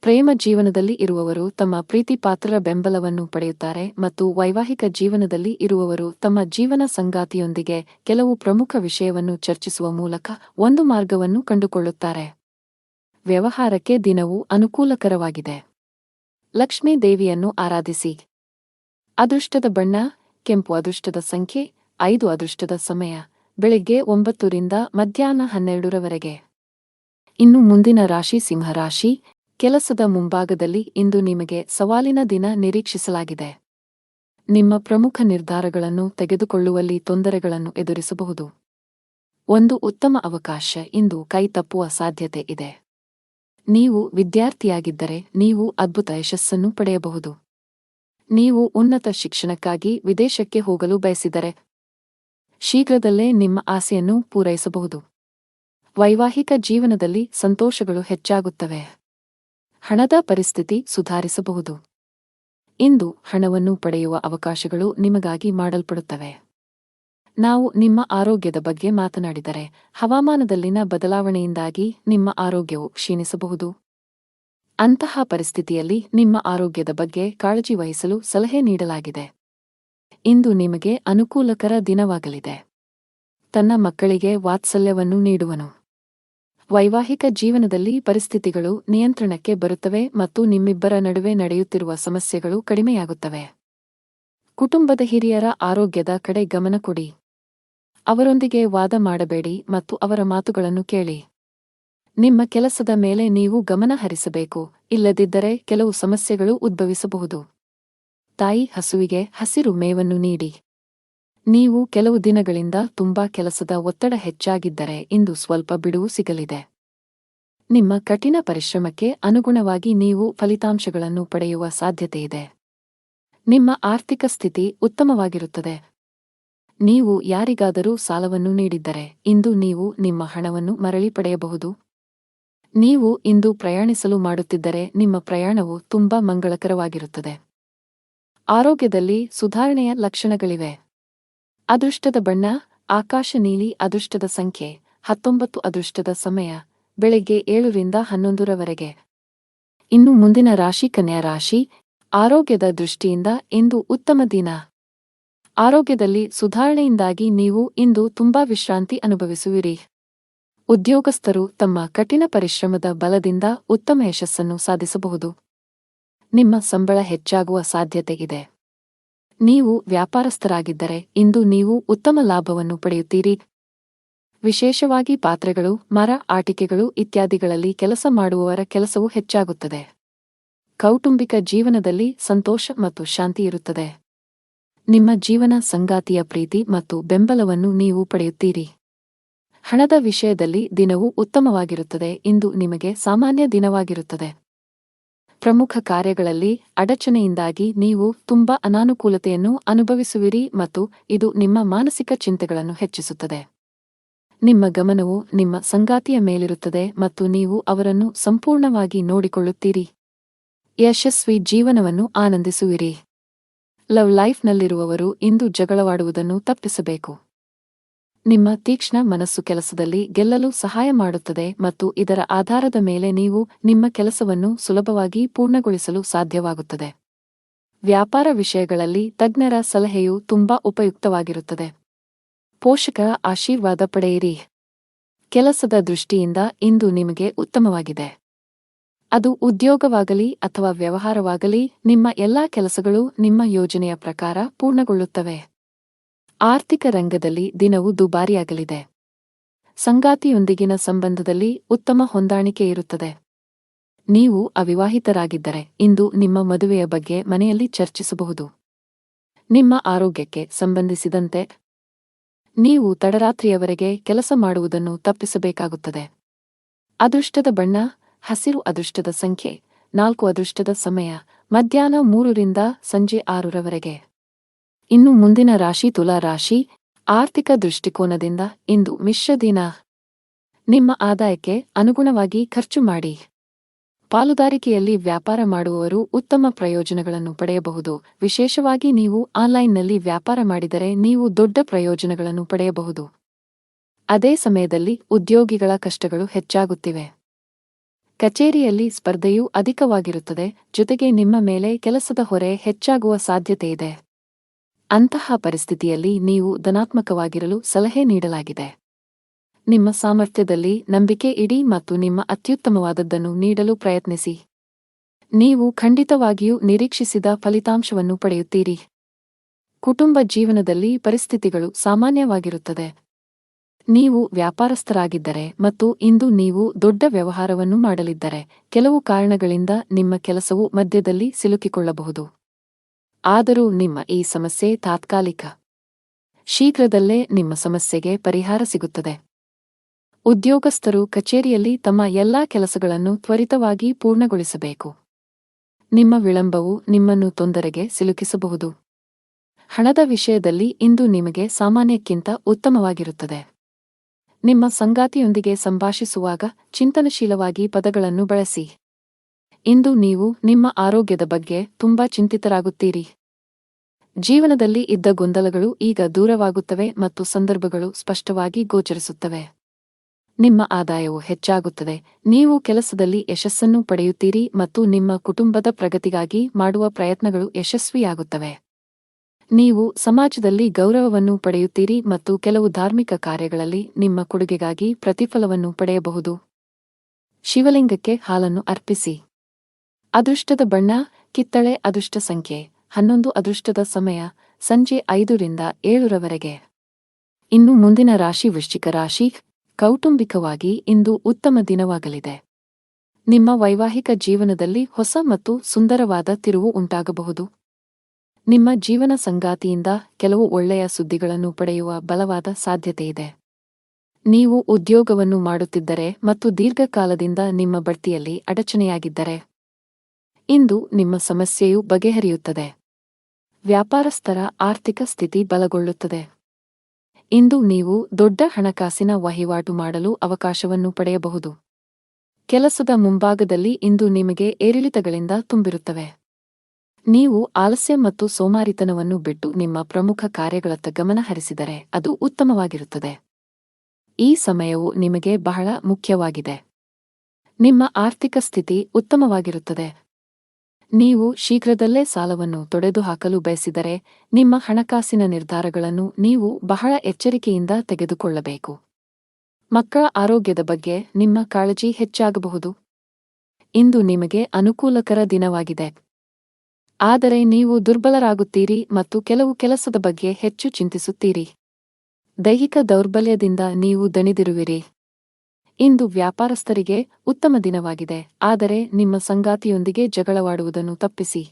ಪ್ರೇಮ ಜೀವನದಲ್ಲಿ ಇರುವವರು ತಮ್ಮ ಪ್ರೀತಿಪಾತ್ರರ ಬೆಂಬಲವನ್ನು ಪಡೆಯುತ್ತಾರೆ ಮತ್ತು ವೈವಾಹಿಕ ಜೀವನದಲ್ಲಿ ಇರುವವರು ತಮ್ಮ ಜೀವನ ಸಂಗಾತಿಯೊಂದಿಗೆ ಕೆಲವು ಪ್ರಮುಖ ವಿಷಯವನ್ನು ಚರ್ಚಿಸುವ ಮೂಲಕ ಒಂದು ಮಾರ್ಗವನ್ನು ಕಂಡುಕೊಳ್ಳುತ್ತಾರೆ. ವ್ಯವಹಾರಕ್ಕೆ ದಿನವು ಅನುಕೂಲಕರವಾಗಿದೆ. ಲಕ್ಷ್ಮೀ ದೇವಿಯನ್ನು ಆರಾಧಿಸಿ. ಅದೃಷ್ಟದ ಬಣ್ಣ ಕೆಂಪು. ಅದೃಷ್ಟದ ಸಂಖ್ಯೆ 5. ಅದೃಷ್ಟದ ಸಮಯ ಬೆಳಗ್ಗೆ 9 ರಿಂದ ಮಧ್ಯಾಹ್ನ 12 ರವರೆಗೆ. ಇನ್ನು ಮುಂದಿನ ರಾಶಿ ಸಿಂಹರಾಶಿ. ಕೆಲಸದ ಮುಂಭಾಗದಲ್ಲಿ ಇಂದು ನಿಮಗೆ ಸವಾಲಿನ ದಿನ ನಿರೀಕ್ಷಿಸಲಾಗಿದೆ. ನಿಮ್ಮ ಪ್ರಮುಖ ನಿರ್ಧಾರಗಳನ್ನು ತೆಗೆದುಕೊಳ್ಳುವಲ್ಲಿ ತೊಂದರೆಗಳನ್ನು ಎದುರಿಸಬಹುದು. ಒಂದು ಉತ್ತಮ ಅವಕಾಶ ಇಂದು ಕೈ ತಪ್ಪುವ ಸಾಧ್ಯತೆ ಇದೆ. ನೀವು ವಿದ್ಯಾರ್ಥಿಯಾಗಿದ್ದರೆ ನೀವು ಅದ್ಭುತ ಯಶಸ್ಸನ್ನು ಪಡೆಯಬಹುದು. ನೀವು ಉನ್ನತ ಶಿಕ್ಷಣಕ್ಕಾಗಿ ವಿದೇಶಕ್ಕೆ ಹೋಗಲು ಬಯಸಿದರೆ ಶೀಘ್ರದಲ್ಲೇ ನಿಮ್ಮ ಆಸೆಯನ್ನು ಪೂರೈಸಬಹುದು. ವೈವಾಹಿಕ ಜೀವನದಲ್ಲಿ ಸಂತೋಷಗಳು ಹೆಚ್ಚಾಗುತ್ತವೆ. ಹಣದ ಪರಿಸ್ಥಿತಿ ಸುಧಾರಿಸಬಹುದು. ಇಂದು ಹಣವನ್ನು ಪಡೆಯುವ ಅವಕಾಶಗಳು ನಿಮಗಾಗಿ ಮಾಡಲ್ಪಡುತ್ತವೆ. ನಾವು ನಿಮ್ಮ ಆರೋಗ್ಯದ ಬಗ್ಗೆ ಮಾತನಾಡಿದರೆ ಹವಾಮಾನದಲ್ಲಿನ ಬದಲಾವಣೆಯಿಂದಾಗಿ ನಿಮ್ಮ ಆರೋಗ್ಯವು ಕ್ಷೀಣಿಸಬಹುದು. ಅಂತಹ ಪರಿಸ್ಥಿತಿಯಲ್ಲಿ ನಿಮ್ಮ ಆರೋಗ್ಯದ ಬಗ್ಗೆ ಕಾಳಜಿ ವಹಿಸಲು ಸಲಹೆ ನೀಡಲಾಗಿದೆ. ಇಂದು ನಿಮಗೆ ಅನುಕೂಲಕರ ದಿನವಾಗಲಿದೆ. ತನ್ನ ಮಕ್ಕಳಿಗೆ ವಾತ್ಸಲ್ಯವನ್ನು ನೀಡುವನು. ವೈವಾಹಿಕ ಜೀವನದಲ್ಲಿ ಪರಿಸ್ಥಿತಿಗಳು ನಿಯಂತ್ರಣಕ್ಕೆ ಬರುತ್ತವೆ ಮತ್ತು ನಿಮ್ಮಿಬ್ಬರ ನಡುವೆ ನಡೆಯುತ್ತಿರುವ ಸಮಸ್ಯೆಗಳು ಕಡಿಮೆಯಾಗುತ್ತವೆ. ಕುಟುಂಬದ ಹಿರಿಯರ ಆರೋಗ್ಯದ ಕಡೆ ಗಮನ ಕೊಡಿ. ಅವರೊಂದಿಗೆ ವಾದ ಮಾಡಬೇಡಿ ಮತ್ತು ಅವರ ಮಾತುಗಳನ್ನು ಕೇಳಿ. ನಿಮ್ಮ ಕೆಲಸದ ಮೇಲೆ ನೀವು ಗಮನ ಹರಿಸಬೇಕು, ಇಲ್ಲದಿದ್ದರೆ ಕೆಲವು ಸಮಸ್ಯೆಗಳು ಉದ್ಭವಿಸಬಹುದು. ತಾಯಿ ಹಸುವಿಗೆ ಹಸಿರು ಮೇವನ್ನು ನೀಡಿ. ನೀವು ಕೆಲವು ದಿನಗಳಿಂದ ತುಂಬಾ ಕೆಲಸದ ಒತ್ತಡ ಹೆಚ್ಚಾಗಿದ್ದರೆ ಇಂದು ಸ್ವಲ್ಪ ಬಿಡುವು ಸಿಗಲಿದೆ. ನಿಮ್ಮ ಕಠಿಣ ಪರಿಶ್ರಮಕ್ಕೆ ಅನುಗುಣವಾಗಿ ನೀವು ಫಲಿತಾಂಶಗಳನ್ನು ಪಡೆಯುವ ಸಾಧ್ಯತೆಯಿದೆ. ನಿಮ್ಮ ಆರ್ಥಿಕ ಸ್ಥಿತಿ ಉತ್ತಮವಾಗಿರುತ್ತದೆ. ನೀವು ಯಾರಿಗಾದರೂ ಸಾಲವನ್ನು ನೀಡಿದ್ದರೆ ಇಂದು ನೀವು ನಿಮ್ಮ ಹಣವನ್ನು ಮರಳಿ ಪಡೆಯಬಹುದು. ನೀವು ಇಂದು ಪ್ರಯಾಣಿಸಲು ಮಾಡುತ್ತಿದ್ದರೆ ನಿಮ್ಮ ಪ್ರಯಾಣವು ತುಂಬಾ ಮಂಗಳಕರವಾಗಿರುತ್ತದೆ. ಆರೋಗ್ಯದಲ್ಲಿ ಸುಧಾರಣೆಯ ಲಕ್ಷಣಗಳಿವೆ. ಅದೃಷ್ಟದ ಬಣ್ಣ ಆಕಾಶ ನೀಲಿ. ಅದೃಷ್ಟದ ಸಂಖ್ಯೆ 19. ಅದೃಷ್ಟದ ಸಮಯ ಬೆಳಗ್ಗೆ 7 ರಿಂದ 11 ಇನ್ನು ಮುಂದಿನ ರಾಶಿ ಕನ್ಯಾ ರಾಶಿ. ಆರೋಗ್ಯದ ದೃಷ್ಟಿಯಿಂದ ಇಂದು ಉತ್ತಮ ದಿನ. ಆರೋಗ್ಯದಲ್ಲಿ ಸುಧಾರಣೆಯಿಂದಾಗಿ ನೀವು ಇಂದು ತುಂಬಾ ವಿಶ್ರಾಂತಿ ಅನುಭವಿಸುವಿರಿ. ಉದ್ಯೋಗಸ್ಥರು ತಮ್ಮ ಕಠಿಣ ಪರಿಶ್ರಮದ ಬಲದಿಂದ ಉತ್ತಮ ಯಶಸ್ಸನ್ನು ಸಾಧಿಸಬಹುದು. ನಿಮ್ಮ ಸಂಬಳ ಹೆಚ್ಚಾಗುವ ಸಾಧ್ಯತೆ ಇದೆ. ನೀವು ವ್ಯಾಪಾರಸ್ಥರಾಗಿದ್ದರೆ ಇಂದು ನೀವು ಉತ್ತಮ ಲಾಭವನ್ನು ಪಡೆಯುತ್ತೀರಿ. ವಿಶೇಷವಾಗಿ ಪಾತ್ರೆಗಳು, ಮರ, ಆಟಿಕೆಗಳು ಇತ್ಯಾದಿಗಳಲ್ಲಿ ಕೆಲಸ ಮಾಡುವವರ ಕೆಲಸವು ಹೆಚ್ಚಾಗುತ್ತದೆ. ಕೌಟುಂಬಿಕ ಜೀವನದಲ್ಲಿ ಸಂತೋಷ ಮತ್ತು ಶಾಂತಿ ಇರುತ್ತದೆ. ನಿಮ್ಮ ಜೀವನ ಸಂಗಾತಿಯ ಪ್ರೀತಿ ಮತ್ತು ಬೆಂಬಲವನ್ನು ನೀವು ಪಡೆಯುತ್ತೀರಿ. ಹಣದ ವಿಷಯದಲ್ಲಿ ದಿನವು ಉತ್ತಮವಾಗಿರುತ್ತದೆ. ಇಂದು ನಿಮಗೆ ಸಾಮಾನ್ಯ ದಿನವಾಗಿರುತ್ತದೆ. ಪ್ರಮುಖ ಕಾರ್ಯಗಳಲ್ಲಿ ಅಡಚಣೆಯಿಂದಾಗಿ ನೀವು ತುಂಬಾ ಅನಾನುಕೂಲತೆಯನ್ನು ಅನುಭವಿಸುವಿರಿ ಮತ್ತು ಇದು ನಿಮ್ಮ ಮಾನಸಿಕ ಚಿಂತೆಗಳನ್ನು ಹೆಚ್ಚಿಸುತ್ತದೆ. ನಿಮ್ಮ ಗಮನವು ನಿಮ್ಮ ಸಂಗಾತಿಯ ಮೇಲಿರುತ್ತದೆ ಮತ್ತು ನೀವು ಅವರನ್ನು ಸಂಪೂರ್ಣವಾಗಿ ನೋಡಿಕೊಳ್ಳುತ್ತೀರಿ. ಯಶಸ್ವಿ ಜೀವನವನ್ನು ಆನಂದಿಸುವಿರಿ. ಲವ್ ಲೈಫ್ನಲ್ಲಿರುವವರು ಇಂದು ಜಗಳವಾಡುವುದನ್ನು ತಪ್ಪಿಸಬೇಕು. ನಿಮ್ಮ ತೀಕ್ಷ್ಣ ಮನಸ್ಸು ಕೆಲಸದಲ್ಲಿ ಗೆಲ್ಲಲು ಸಹಾಯ ಮಾಡುತ್ತದೆ ಮತ್ತು ಇದರ ಆಧಾರದ ಮೇಲೆ ನೀವು ನಿಮ್ಮ ಕೆಲಸವನ್ನು ಸುಲಭವಾಗಿ ಪೂರ್ಣಗೊಳಿಸಲು ಸಾಧ್ಯವಾಗುತ್ತದೆ. ವ್ಯಾಪಾರ ವಿಷಯಗಳಲ್ಲಿ ತಜ್ಞರ ಸಲಹೆಯು ತುಂಬಾ ಉಪಯುಕ್ತವಾಗಿರುತ್ತದೆ. ಪೋಷಕರ ಆಶೀರ್ವಾದ ಪಡೆಯಿರಿ. ಕೆಲಸದ ದೃಷ್ಟಿಯಿಂದ ಇಂದು ನಿಮಗೆ ಉತ್ತಮವಾಗಿದೆ. ಅದು ಉದ್ಯೋಗವಾಗಲಿ ಅಥವಾ ವ್ಯವಹಾರವಾಗಲಿ, ನಿಮ್ಮ ಎಲ್ಲಾ ಕೆಲಸಗಳು ನಿಮ್ಮ ಯೋಜನೆಯ ಪ್ರಕಾರ ಪೂರ್ಣಗೊಳ್ಳುತ್ತವೆ. ಆರ್ಥಿಕ ರಂಗದಲ್ಲಿ ದಿನವು ದುಬಾರಿಯಾಗಲಿದೆ. ಸಂಗಾತಿಯೊಂದಿಗಿನ ಸಂಬಂಧದಲ್ಲಿ ಉತ್ತಮ ಹೊಂದಾಣಿಕೆ ಇರುತ್ತದೆ. ನೀವು ಅವಿವಾಹಿತರಾಗಿದ್ದರೆ ಇಂದು ನಿಮ್ಮ ಮದುವೆಯ ಬಗ್ಗೆ ಮನೆಯಲ್ಲಿ ಚರ್ಚಿಸಬಹುದು. ನಿಮ್ಮ ಆರೋಗ್ಯಕ್ಕೆ ಸಂಬಂಧಿಸಿದಂತೆ ನೀವು ತಡರಾತ್ರಿಯವರೆಗೆ ಕೆಲಸ ಮಾಡುವುದನ್ನು ತಪ್ಪಿಸಬೇಕಾಗುತ್ತದೆ. ಅದೃಷ್ಟದ ಬಣ್ಣ ಹಸಿರು. ಅದೃಷ್ಟದ ಸಂಖ್ಯೆ 4. ಅದೃಷ್ಟದ ಸಮಯ ಮಧ್ಯಾಹ್ನ 3 ರಿಂದ ಸಂಜೆ 6 ಇನ್ನು ಮುಂದಿನ ರಾಶಿ ತುಲಾ ರಾಶಿ. ಆರ್ಥಿಕ ದೃಷ್ಟಿಕೋನದಿಂದ ಇಂದು ಮಿಶ್ರ ದಿನ. ನಿಮ್ಮ ಆದಾಯಕ್ಕೆ ಅನುಗುಣವಾಗಿ ಖರ್ಚು ಮಾಡಿ. ಪಾಲುದಾರಿಕೆಯಲ್ಲಿ ವ್ಯಾಪಾರ ಮಾಡುವವರು ಉತ್ತಮ ಪ್ರಯೋಜನಗಳನ್ನು ಪಡೆಯಬಹುದು. ವಿಶೇಷವಾಗಿ ನೀವು ಆನ್ಲೈನ್ನಲ್ಲಿ ವ್ಯಾಪಾರ ಮಾಡಿದರೆ ನೀವು ದೊಡ್ಡ ಪ್ರಯೋಜನಗಳನ್ನು ಪಡೆಯಬಹುದು. ಅದೇ ಸಮಯದಲ್ಲಿ ಉದ್ಯೋಗಿಗಳ ಕಷ್ಟಗಳು ಹೆಚ್ಚಾಗುತ್ತಿವೆ. ಕಚೇರಿಯಲ್ಲಿ ಸ್ಪರ್ಧೆಯೂ ಅಧಿಕವಾಗಿರುತ್ತದೆ, ಜೊತೆಗೆ ನಿಮ್ಮ ಮೇಲೆ ಕೆಲಸದ ಹೊರೆ ಹೆಚ್ಚಾಗುವ ಸಾಧ್ಯತೆಯಿದೆ. ಅಂತಹ ಪರಿಸ್ಥಿತಿಯಲ್ಲಿ ನೀವು ಧನಾತ್ಮಕವಾಗಿರಲು ಸಲಹೆ ನೀಡಲಾಗಿದೆ. ನಿಮ್ಮ ಸಾಮರ್ಥ್ಯದಲ್ಲಿ ನಂಬಿಕೆ ಇಡಿ ಮತ್ತು ನಿಮ್ಮ ಅತ್ಯುತ್ತಮವಾದದ್ದನ್ನು ನೀಡಲು ಪ್ರಯತ್ನಿಸಿ. ನೀವು ಖಂಡಿತವಾಗಿಯೂ ನಿರೀಕ್ಷಿಸಿದ ಫಲಿತಾಂಶವನ್ನು ಪಡೆಯುತ್ತೀರಿ. ಕುಟುಂಬ ಜೀವನದಲ್ಲಿ ಪರಿಸ್ಥಿತಿಗಳು ಸಾಮಾನ್ಯವಾಗಿರುತ್ತದೆ. ನೀವು ವ್ಯಾಪಾರಸ್ಥರಾಗಿದ್ದರೆ ಮತ್ತು ಇಂದು ನೀವು ದೊಡ್ಡ ವ್ಯವಹಾರವನ್ನು ಮಾಡಲಿದ್ದರೆ ಕೆಲವು ಕಾರಣಗಳಿಂದ ನಿಮ್ಮ ಕೆಲಸವು ಮಧ್ಯದಲ್ಲಿ ಸಿಲುಕಿಕೊಳ್ಳಬಹುದು. ಆದರೂ ನಿಮ್ಮ ಈ ಸಮಸ್ಯೆ ತಾತ್ಕಾಲಿಕ. ಶೀಘ್ರದಲ್ಲೇ ನಿಮ್ಮ ಸಮಸ್ಯೆಗೆ ಪರಿಹಾರ ಸಿಗುತ್ತದೆ. ಉದ್ಯೋಗಸ್ಥರು ಕಚೇರಿಯಲ್ಲಿ ತಮ್ಮ ಎಲ್ಲಾ ಕೆಲಸಗಳನ್ನು ತ್ವರಿತವಾಗಿ ಪೂರ್ಣಗೊಳಿಸಬೇಕು. ನಿಮ್ಮ ವಿಳಂಬವು ನಿಮ್ಮನ್ನು ತೊಂದರೆಗೆ ಸಿಲುಕಿಸಬಹುದು. ಹಣದ ವಿಷಯದಲ್ಲಿ ಇಂದು ನಿಮಗೆ ಸಾಮಾನ್ಯಕ್ಕಿಂತ ಉತ್ತಮವಾಗಿರುತ್ತದೆ. ನಿಮ್ಮ ಸಂಗಾತಿಯೊಂದಿಗೆ ಸಂಭಾಷಿಸುವಾಗ ಚಿಂತನಶೀಲವಾಗಿ ಪದಗಳನ್ನು ಬಳಸಿ. ಇಂದು ನೀವು ನಿಮ್ಮ ಆರೋಗ್ಯದ ಬಗ್ಗೆ ತುಂಬಾ ಚಿಂತಿತರಾಗುತ್ತೀರಿ. ಜೀವನದಲ್ಲಿ ಇದ್ದ ಗೊಂದಲಗಳು ಈಗ ದೂರವಾಗುತ್ತವೆ ಮತ್ತು ಸಂದರ್ಭಗಳು ಸ್ಪಷ್ಟವಾಗಿ ಗೋಚರಿಸುತ್ತವೆ. ನಿಮ್ಮ ಆದಾಯವು ಹೆಚ್ಚಾಗುತ್ತದೆ. ನೀವು ಕೆಲಸದಲ್ಲಿ ಯಶಸ್ಸನ್ನು ಪಡೆಯುತ್ತೀರಿ ಮತ್ತು ನಿಮ್ಮ ಕುಟುಂಬದ ಪ್ರಗತಿಗಾಗಿ ಮಾಡುವ ಪ್ರಯತ್ನಗಳು ಯಶಸ್ವಿಯಾಗುತ್ತವೆ. ನೀವು ಸಮಾಜದಲ್ಲಿ ಗೌರವವನ್ನು ಪಡೆಯುತ್ತೀರಿ ಮತ್ತು ಕೆಲವು ಧಾರ್ಮಿಕ ಕಾರ್ಯಗಳಲ್ಲಿ ನಿಮ್ಮ ಕೊಡುಗೆಗಾಗಿ ಪ್ರತಿಫಲವನ್ನು ಪಡೆಯಬಹುದು. ಶಿವಲಿಂಗಕ್ಕೆ ಹಾಲನ್ನು ಅರ್ಪಿಸಿ. ಅದೃಷ್ಟದ ಬಣ್ಣ ಕಿತ್ತಳೆ. ಅದೃಷ್ಟ ಸಂಖ್ಯೆ 11. ಅದೃಷ್ಟದ ಸಮಯ ಸಂಜೆ 5 ರಿಂದ 7 ಇನ್ನು ಮುಂದಿನ ರಾಶಿ ವೃಶ್ಚಿಕ ರಾಶಿ. ಕೌಟುಂಬಿಕವಾಗಿ ಇಂದು ಉತ್ತಮ ದಿನವಾಗಲಿದೆ. ನಿಮ್ಮ ವೈವಾಹಿಕ ಜೀವನದಲ್ಲಿ ಹೊಸ ಮತ್ತು ಸುಂದರವಾದ ತಿರುವು ಉಂಟಾಗಬಹುದು. ನಿಮ್ಮ ಜೀವನ ಸಂಗಾತಿಯಿಂದ ಕೆಲವು ಒಳ್ಳೆಯ ಸುದ್ದಿಗಳನ್ನು ಪಡೆಯುವ ಬಲವಾದ ಸಾಧ್ಯತೆಯಿದೆ. ನೀವು ಉದ್ಯೋಗವನ್ನು ಮಾಡುತ್ತಿದ್ದರೆ ಮತ್ತು ದೀರ್ಘಕಾಲದಿಂದ ನಿಮ್ಮ ಬಡ್ತಿಯಲ್ಲಿ ಅಡಚಣೆಯಾಗಿದ್ದರೆ ಇಂದು ನಿಮ್ಮ ಸಮಸ್ಯೆಯು ಬಗೆಹರಿಯುತ್ತದೆ. ವ್ಯಾಪಾರಸ್ಥರ ಆರ್ಥಿಕ ಸ್ಥಿತಿ ಬಲಗೊಳ್ಳುತ್ತದೆ. ಇಂದು ನೀವು ದೊಡ್ಡ ಹಣಕಾಸಿನ ವಹಿವಾಟು ಮಾಡಲು ಅವಕಾಶವನ್ನು ಪಡೆಯಬಹುದು. ಕೆಲಸದ ಮುಂಭಾಗದಲ್ಲಿ ಇಂದು ನಿಮಗೆ ಏರಿಳಿತಗಳಿಂದ ತುಂಬಿರುತ್ತವೆ. ನೀವು ಆಲಸ್ಯ ಮತ್ತು ಸೋಮಾರಿತನವನ್ನು ಬಿಟ್ಟು ನಿಮ್ಮ ಪ್ರಮುಖ ಕಾರ್ಯಗಳತ್ತ ಗಮನ ಹರಿಸಿದರೆ ಅದು ಉತ್ತಮವಾಗಿರುತ್ತದೆ. ಈ ಸಮಯವು ನಿಮಗೆ ಬಹಳ ಮುಖ್ಯವಾಗಿದೆ. ನಿಮ್ಮ ಆರ್ಥಿಕ ಸ್ಥಿತಿ ಉತ್ತಮವಾಗಿರುತ್ತದೆ. ನೀವು ಶೀಘ್ರದಲ್ಲೇ ಸಾಲವನ್ನು ತೊಡೆದುಹಾಕಲು ಬಯಸಿದರೆ ನಿಮ್ಮ ಹಣಕಾಸಿನ ನಿರ್ಧಾರಗಳನ್ನು ನೀವು ಬಹಳ ಎಚ್ಚರಿಕೆಯಿಂದ ತೆಗೆದುಕೊಳ್ಳಬೇಕು. ಮಕ್ಕಳ ಆರೋಗ್ಯದ ಬಗ್ಗೆ ನಿಮ್ಮ ಕಾಳಜಿ ಹೆಚ್ಚಾಗಬಹುದು. ಇಂದು ನಿಮಗೆ ಅನುಕೂಲಕರ ದಿನವಾಗಿದೆ. ಆದರೆ ನೀವು ದುರ್ಬಲರಾಗುತ್ತೀರಿ ಮತ್ತು ಕೆಲವು ಕೆಲಸದ ಬಗ್ಗೆ ಹೆಚ್ಚು ಚಿಂತಿಸುತ್ತೀರಿ. ದೈಹಿಕ ದೌರ್ಬಲ್ಯದಿಂದ ನೀವು ದಣಿದಿರುವಿರಿ. ಇಂದು ವ್ಯಾಪಾರಸ್ಥರಿಗೆ ಉತ್ತಮ ದಿನವಾಗಿದೆ, ಆದರೆ ನಿಮ್ಮ ಸಂಗಾತಿಯೊಂದಿಗೆ ಜಗಳವಾಡುವುದನ್ನು ತಪ್ಪಿಸಿ.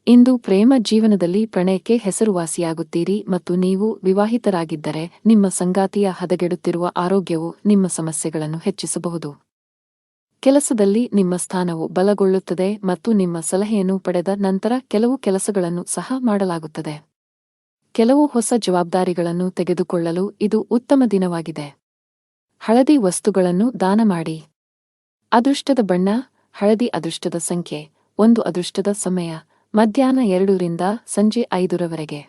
ಇಂದು ಪ್ರೇಮ ಜೀವನದಲ್ಲಿ ಪ್ರಣಯಕ್ಕೆ ಹೆಸರುವಾಸಿಯಾಗುತ್ತೀರಿ ಮತ್ತು ನೀವು ವಿವಾಹಿತರಾಗಿದ್ದರೆ ನಿಮ್ಮ ಸಂಗಾತಿಯ ಹದಗೆಡುತ್ತಿರುವ ಆರೋಗ್ಯವು ನಿಮ್ಮ ಸಮಸ್ಯೆಗಳನ್ನು ಹೆಚ್ಚಿಸಬಹುದು. ಕೆಲಸದಲ್ಲಿ ನಿಮ್ಮ ಸ್ಥಾನವು ಬಲಗೊಳ್ಳುತ್ತದೆ ಮತ್ತು ನಿಮ್ಮ ಸಲಹೆಯನ್ನು ಪಡೆದ ನಂತರ ಕೆಲವು ಕೆಲಸಗಳನ್ನು ಸಹ ಮಾಡಲಾಗುತ್ತದೆ. ಕೆಲವು ಹೊಸ ಜವಾಬ್ದಾರಿಗಳನ್ನು ತೆಗೆದುಕೊಳ್ಳಲು ಇದು ಉತ್ತಮ ದಿನವಾಗಿದೆ. ಹಳದಿ ವಸ್ತುಗಳನ್ನು ದಾನ ಮಾಡಿ. ಅದೃಷ್ಟದ ಬಣ್ಣ ಹಳದಿ. ಅದೃಷ್ಟದ ಸಂಖ್ಯೆ 1. ಅದೃಷ್ಟದ ಸಮಯ ಮಧ್ಯಾಹ್ನ 2 ರಿಂದ ಸಂಜೆ 5 ರವರೆಗೆ.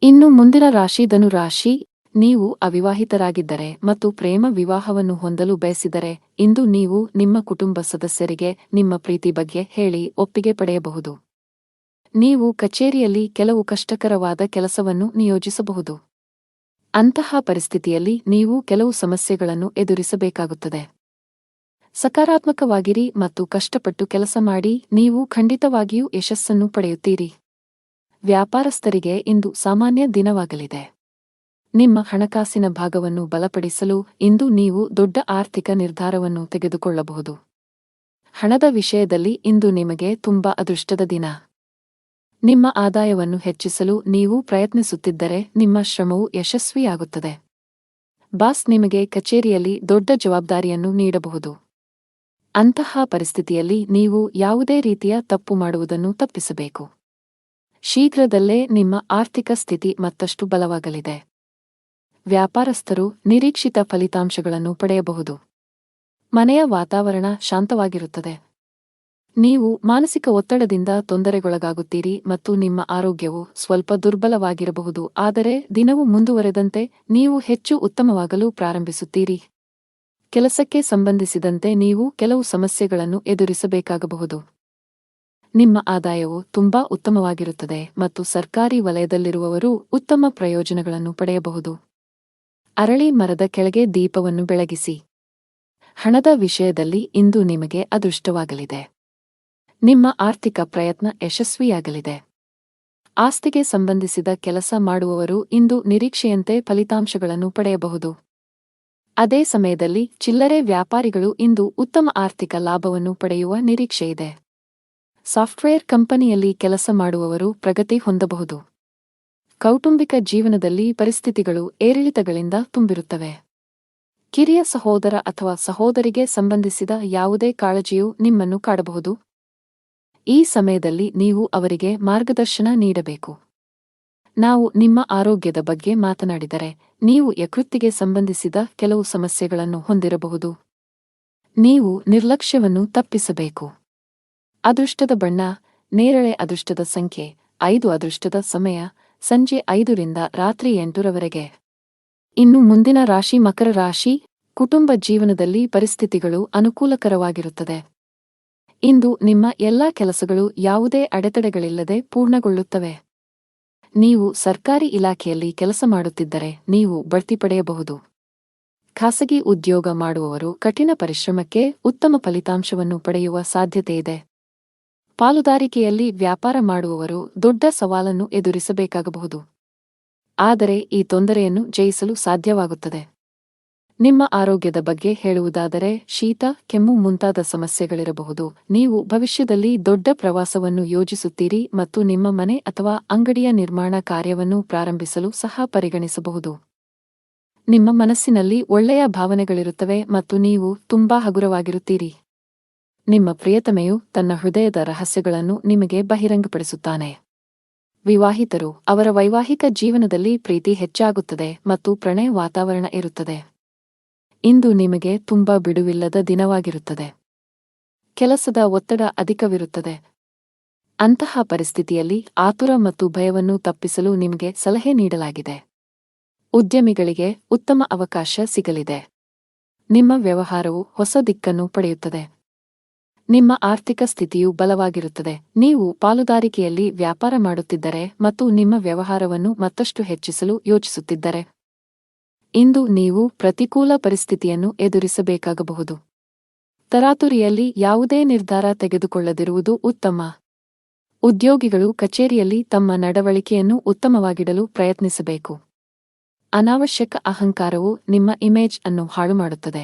ಇನ್ನು ಮುಂದಿನ ರಾಶಿ ಧನು ರಾಶಿ. ನೀವು ಅವಿವಾಹಿತರಾಗಿದ್ದರೆ ಮತ್ತು ಪ್ರೇಮ ವಿವಾಹವನ್ನು ಹೊಂದಲು ಬಯಸಿದರೆ ಇಂದು ನೀವು ನಿಮ್ಮ ಕುಟುಂಬ ಸದಸ್ಯರಿಗೆ ನಿಮ್ಮ ಪ್ರೀತಿ ಬಗ್ಗೆ ಹೇಳಿ ಒಪ್ಪಿಗೆ ಪಡೆಯಬಹುದು. ನೀವು ಕಚೇರಿಯಲ್ಲಿ ಕೆಲವು ಕಷ್ಟಕರವಾದ ಕೆಲಸವನ್ನು ನಿಯೋಜಿಸಬಹುದು. ಅಂತಹ ಪರಿಸ್ಥಿತಿಯಲ್ಲಿ ನೀವು ಕೆಲವು ಸಮಸ್ಯೆಗಳನ್ನು ಎದುರಿಸಬೇಕಾಗುತ್ತದೆ. ಸಕಾರಾತ್ಮಕವಾಗಿರಿ ಮತ್ತು ಕಷ್ಟಪಟ್ಟು ಕೆಲಸ ಮಾಡಿ. ನೀವು ಖಂಡಿತವಾಗಿಯೂ ಯಶಸ್ಸನ್ನು ಪಡೆಯುತ್ತೀರಿ. ವ್ಯಾಪಾರಸ್ಥರಿಗೆ ಇಂದು ಸಾಮಾನ್ಯ ದಿನವಾಗಲಿದೆ. ನಿಮ್ಮ ಹಣಕಾಸಿನ ಭಾಗವನ್ನು ಬಲಪಡಿಸಲು ಇಂದು ನೀವು ದೊಡ್ಡ ಆರ್ಥಿಕ ನಿರ್ಧಾರವನ್ನು ತೆಗೆದುಕೊಳ್ಳಬಹುದು. ಹಣದ ವಿಷಯದಲ್ಲಿ ಇಂದು ನಿಮಗೆ ತುಂಬಾ ಅದೃಷ್ಟದ ದಿನ. ನಿಮ್ಮ ಆದಾಯವನ್ನು ಹೆಚ್ಚಿಸಲು ನೀವು ಪ್ರಯತ್ನಿಸುತ್ತಿದ್ದರೆ ನಿಮ್ಮ ಶ್ರಮವು ಯಶಸ್ವಿಯಾಗುತ್ತದೆ. ಬಾಸ್ ನಿಮಗೆ ಕಚೇರಿಯಲ್ಲಿ ದೊಡ್ಡ ಜವಾಬ್ದಾರಿಯನ್ನು ನೀಡಬಹುದು. ಅಂತಹ ಪರಿಸ್ಥಿತಿಯಲ್ಲಿ ನೀವು ಯಾವುದೇ ರೀತಿಯ ತಪ್ಪು ಮಾಡುವುದನ್ನು ತಪ್ಪಿಸಬೇಕು. ಶೀಘ್ರದಲ್ಲೇ ನಿಮ್ಮ ಆರ್ಥಿಕ ಸ್ಥಿತಿ ಮತ್ತಷ್ಟು ಬಲವಾಗಲಿದೆ. ವ್ಯಾಪಾರಸ್ಥರು ನಿರೀಕ್ಷಿತ ಫಲಿತಾಂಶಗಳನ್ನು ಪಡೆಯಬಹುದು. ಮನೆಯ ವಾತಾವರಣ ಶಾಂತವಾಗಿರುತ್ತದೆ. ನೀವು ಮಾನಸಿಕ ಒತ್ತಡದಿಂದ ತೊಂದರೆಗೊಳಗಾಗುತ್ತೀರಿ ಮತ್ತು ನಿಮ್ಮ ಆರೋಗ್ಯವು ಸ್ವಲ್ಪ ದುರ್ಬಲವಾಗಿರಬಹುದು, ಆದರೆ ದಿನವು ಮುಂದುವರೆದಂತೆ ನೀವು ಹೆಚ್ಚು ಉತ್ತಮವಾಗಲು ಪ್ರಾರಂಭಿಸುತ್ತೀರಿ. ಕೆಲಸಕ್ಕೆ ಸಂಬಂಧಿಸಿದಂತೆ ನೀವು ಕೆಲವು ಸಮಸ್ಯೆಗಳನ್ನು ಎದುರಿಸಬೇಕಾಗಬಹುದು. ನಿಮ್ಮ ಆದಾಯವು ತುಂಬಾ ಉತ್ತಮವಾಗಿರುತ್ತದೆ ಮತ್ತು ಸರ್ಕಾರಿ ವಲಯದಲ್ಲಿರುವವರು ಉತ್ತಮ ಪ್ರಯೋಜನಗಳನ್ನು ಪಡೆಯಬಹುದು. ಅರಳಿ ಮರದ ಕೆಳಗೆ ದೀಪವನ್ನು ಬೆಳಗಿಸಿ. ಹಣದ ವಿಷಯದಲ್ಲಿ ಇಂದು ನಿಮಗೆ ಅದೃಷ್ಟವಾಗಲಿದೆ. ನಿಮ್ಮ ಆರ್ಥಿಕ ಪ್ರಯತ್ನ ಯಶಸ್ವಿಯಾಗಲಿದೆ. ಆಸ್ತಿಗೆ ಸಂಬಂಧಿಸಿದ ಕೆಲಸ ಮಾಡುವವರು ಇಂದು ನಿರೀಕ್ಷೆಯಂತೆ ಫಲಿತಾಂಶಗಳನ್ನು ಪಡೆಯಬಹುದು. ಅದೇ ಸಮಯದಲ್ಲಿ ಚಿಲ್ಲರೆ ವ್ಯಾಪಾರಿಗಳು ಇಂದು ಉತ್ತಮ ಆರ್ಥಿಕ ಲಾಭವನ್ನು ಪಡೆಯುವ ನಿರೀಕ್ಷೆಯಿದೆ. ಸಾಫ್ಟ್ವೇರ್ ಕಂಪನಿಯಲ್ಲಿ ಕೆಲಸ ಮಾಡುವವರು ಪ್ರಗತಿ ಹೊಂದಬಹುದು. ಕೌಟುಂಬಿಕ ಜೀವನದಲ್ಲಿ ಪರಿಸ್ಥಿತಿಗಳು ಏರಿಳಿತಗಳಿಂದ ತುಂಬಿರುತ್ತವೆ. ಕಿರಿಯ ಸಹೋದರ ಅಥವಾ ಸಹೋದರಿಗೆ ಸಂಬಂಧಿಸಿದ ಯಾವುದೇ ಕಾಳಜಿಯು ನಿಮ್ಮನ್ನು ಕಾಡಬಹುದು. ಈ ಸಮಯದಲ್ಲಿ ನೀವು ಅವರಿಗೆ ಮಾರ್ಗದರ್ಶನ ನೀಡಬೇಕು. ನಾವು ನಿಮ್ಮ ಆರೋಗ್ಯದ ಬಗ್ಗೆ ಮಾತನಾಡಿದರೆ ನೀವು ಯಕೃತ್ತಿಗೆ ಸಂಬಂಧಿಸಿದ ಕೆಲವು ಸಮಸ್ಯೆಗಳನ್ನು ಹೊಂದಿರಬಹುದು. ನೀವು ನಿರ್ಲಕ್ಷ್ಯವನ್ನು ತಪ್ಪಿಸಬೇಕು. ಅದೃಷ್ಟದ ಬಣ್ಣ ನೇರಳೆ. ಅದೃಷ್ಟದ ಸಂಖ್ಯೆ 5. ಅದೃಷ್ಟದ ಸಮಯ ಸಂಜೆ 5 ರಿಂದ ರಾತ್ರಿ 8 ರವರೆಗೆ. ಇನ್ನು ಮುಂದಿನ ರಾಶಿ ಮಕರ ರಾಶಿ. ಕುಟುಂಬ ಜೀವನದಲ್ಲಿ ಪರಿಸ್ಥಿತಿಗಳು ಅನುಕೂಲಕರವಾಗಿರುತ್ತದೆ. ಇಂದು ನಿಮ್ಮ ಎಲ್ಲಾ ಕೆಲಸಗಳು ಯಾವುದೇ ಅಡೆತಡೆಗಳಿಲ್ಲದೆ ಪೂರ್ಣಗೊಳ್ಳುತ್ತವೆ. ನೀವು ಸರ್ಕಾರಿ ಇಲಾಖೆಯಲ್ಲಿ ಕೆಲಸ ಮಾಡುತ್ತಿದ್ದರೆ ನೀವು ಬಡ್ತಿ ಪಡೆಯಬಹುದು. ಖಾಸಗಿ ಉದ್ಯೋಗ ಮಾಡುವವರು ಕಠಿಣ ಪರಿಶ್ರಮಕ್ಕೆ ಉತ್ತಮ ಫಲಿತಾಂಶವನ್ನು ಪಡೆಯುವ ಸಾಧ್ಯತೆಯಿದೆ. ಪಾಲುದಾರಿಕೆಯಲ್ಲಿ ವ್ಯಾಪಾರ ಮಾಡುವವರು ದೊಡ್ಡ ಸವಾಲನ್ನು ಎದುರಿಸಬೇಕಾಗಬಹುದು. ಆದರೆ ಈ ತೊಂದರೆಯನ್ನು ಜಯಿಸಲು ಸಾಧ್ಯವಾಗುತ್ತದೆ. ನಿಮ್ಮ ಆರೋಗ್ಯದ ಬಗ್ಗೆ ಹೇಳುವುದಾದರೆ ಶೀತ, ಕೆಮ್ಮು ಮುಂತಾದ ಸಮಸ್ಯೆಗಳಿರಬಹುದು. ನೀವು ಭವಿಷ್ಯದಲ್ಲಿ ದೊಡ್ಡ ಪ್ರವಾಸವನ್ನು ಯೋಜಿಸುತ್ತೀರಿ ಮತ್ತು ನಿಮ್ಮ ಮನೆ ಅಥವಾ ಅಂಗಡಿಯ ನಿರ್ಮಾಣ ಕಾರ್ಯವನ್ನು ಪ್ರಾರಂಭಿಸಲು ಸಹ ಪರಿಗಣಿಸಬಹುದು. ನಿಮ್ಮ ಮನಸ್ಸಿನಲ್ಲಿ ಒಳ್ಳೆಯ ಭಾವನೆಗಳಿರುತ್ತವೆ ಮತ್ತು ನೀವು ತುಂಬಾ ಹಗುರವಾಗಿರುತ್ತೀರಿ. ನಿಮ್ಮ ಪ್ರಿಯತಮೆಯು ತನ್ನ ಹೃದಯದ ರಹಸ್ಯಗಳನ್ನು ನಿಮಗೆ ಬಹಿರಂಗಪಡಿಸುತ್ತಾನೆ. ವಿವಾಹಿತರು, ಅವರ ವೈವಾಹಿಕ ಜೀವನದಲ್ಲಿ ಪ್ರೀತಿ ಹೆಚ್ಚಾಗುತ್ತದೆ ಮತ್ತು ಪ್ರಣಯ ವಾತಾವರಣ ಇರುತ್ತದೆ. ಇಂದು ನಿಮಗೆ ತುಂಬಾ ಬಿಡುವಿಲ್ಲದ ದಿನವಾಗಿರುತ್ತದೆ. ಕೆಲಸದ ಒತ್ತಡ ಅಧಿಕವಿರುತ್ತದೆ. ಅಂತಹ ಪರಿಸ್ಥಿತಿಯಲ್ಲಿ ಆತುರ ಮತ್ತು ಭಯವನ್ನು ತಪ್ಪಿಸಲು ನಿಮಗೆ ಸಲಹೆ ನೀಡಲಾಗಿದೆ. ಉದ್ಯಮಿಗಳಿಗೆ ಉತ್ತಮ ಅವಕಾಶ ಸಿಗಲಿದೆ. ನಿಮ್ಮ ವ್ಯವಹಾರವು ಹೊಸ ದಿಕ್ಕನ್ನು ಪಡೆಯುತ್ತದೆ. ನಿಮ್ಮ ಆರ್ಥಿಕ ಸ್ಥಿತಿಯು ಬಲವಾಗಿರುತ್ತದೆ. ನೀವು ಪಾಲುದಾರಿಕೆಯಲ್ಲಿ ವ್ಯಾಪಾರ ಮಾಡುತ್ತಿದ್ದರೆ ಮತ್ತು ನಿಮ್ಮ ವ್ಯವಹಾರವನ್ನು ಮತ್ತಷ್ಟು ಹೆಚ್ಚಿಸಲು ಯೋಚಿಸುತ್ತಿದ್ದರೆ, ಇಂದು ನೀವು ಪ್ರತಿಕೂಲ ಪರಿಸ್ಥಿತಿಯನ್ನು ಎದುರಿಸಬೇಕಾಗಬಹುದು. ತರಾತುರಿಯಲ್ಲಿ ಯಾವುದೇ ನಿರ್ಧಾರ ತೆಗೆದುಕೊಳ್ಳದಿರುವುದು ಉತ್ತಮ. ಉದ್ಯೋಗಿಗಳು ಕಚೇರಿಯಲ್ಲಿ ತಮ್ಮ ನಡವಳಿಕೆಯನ್ನು ಉತ್ತಮವಾಗಿಡಲು ಪ್ರಯತ್ನಿಸಬೇಕು. ಅನಾವಶ್ಯಕ ಅಹಂಕಾರವು ನಿಮ್ಮ ಇಮೇಜ್ ಅನ್ನು ಹಾಳುಮಾಡುತ್ತದೆ.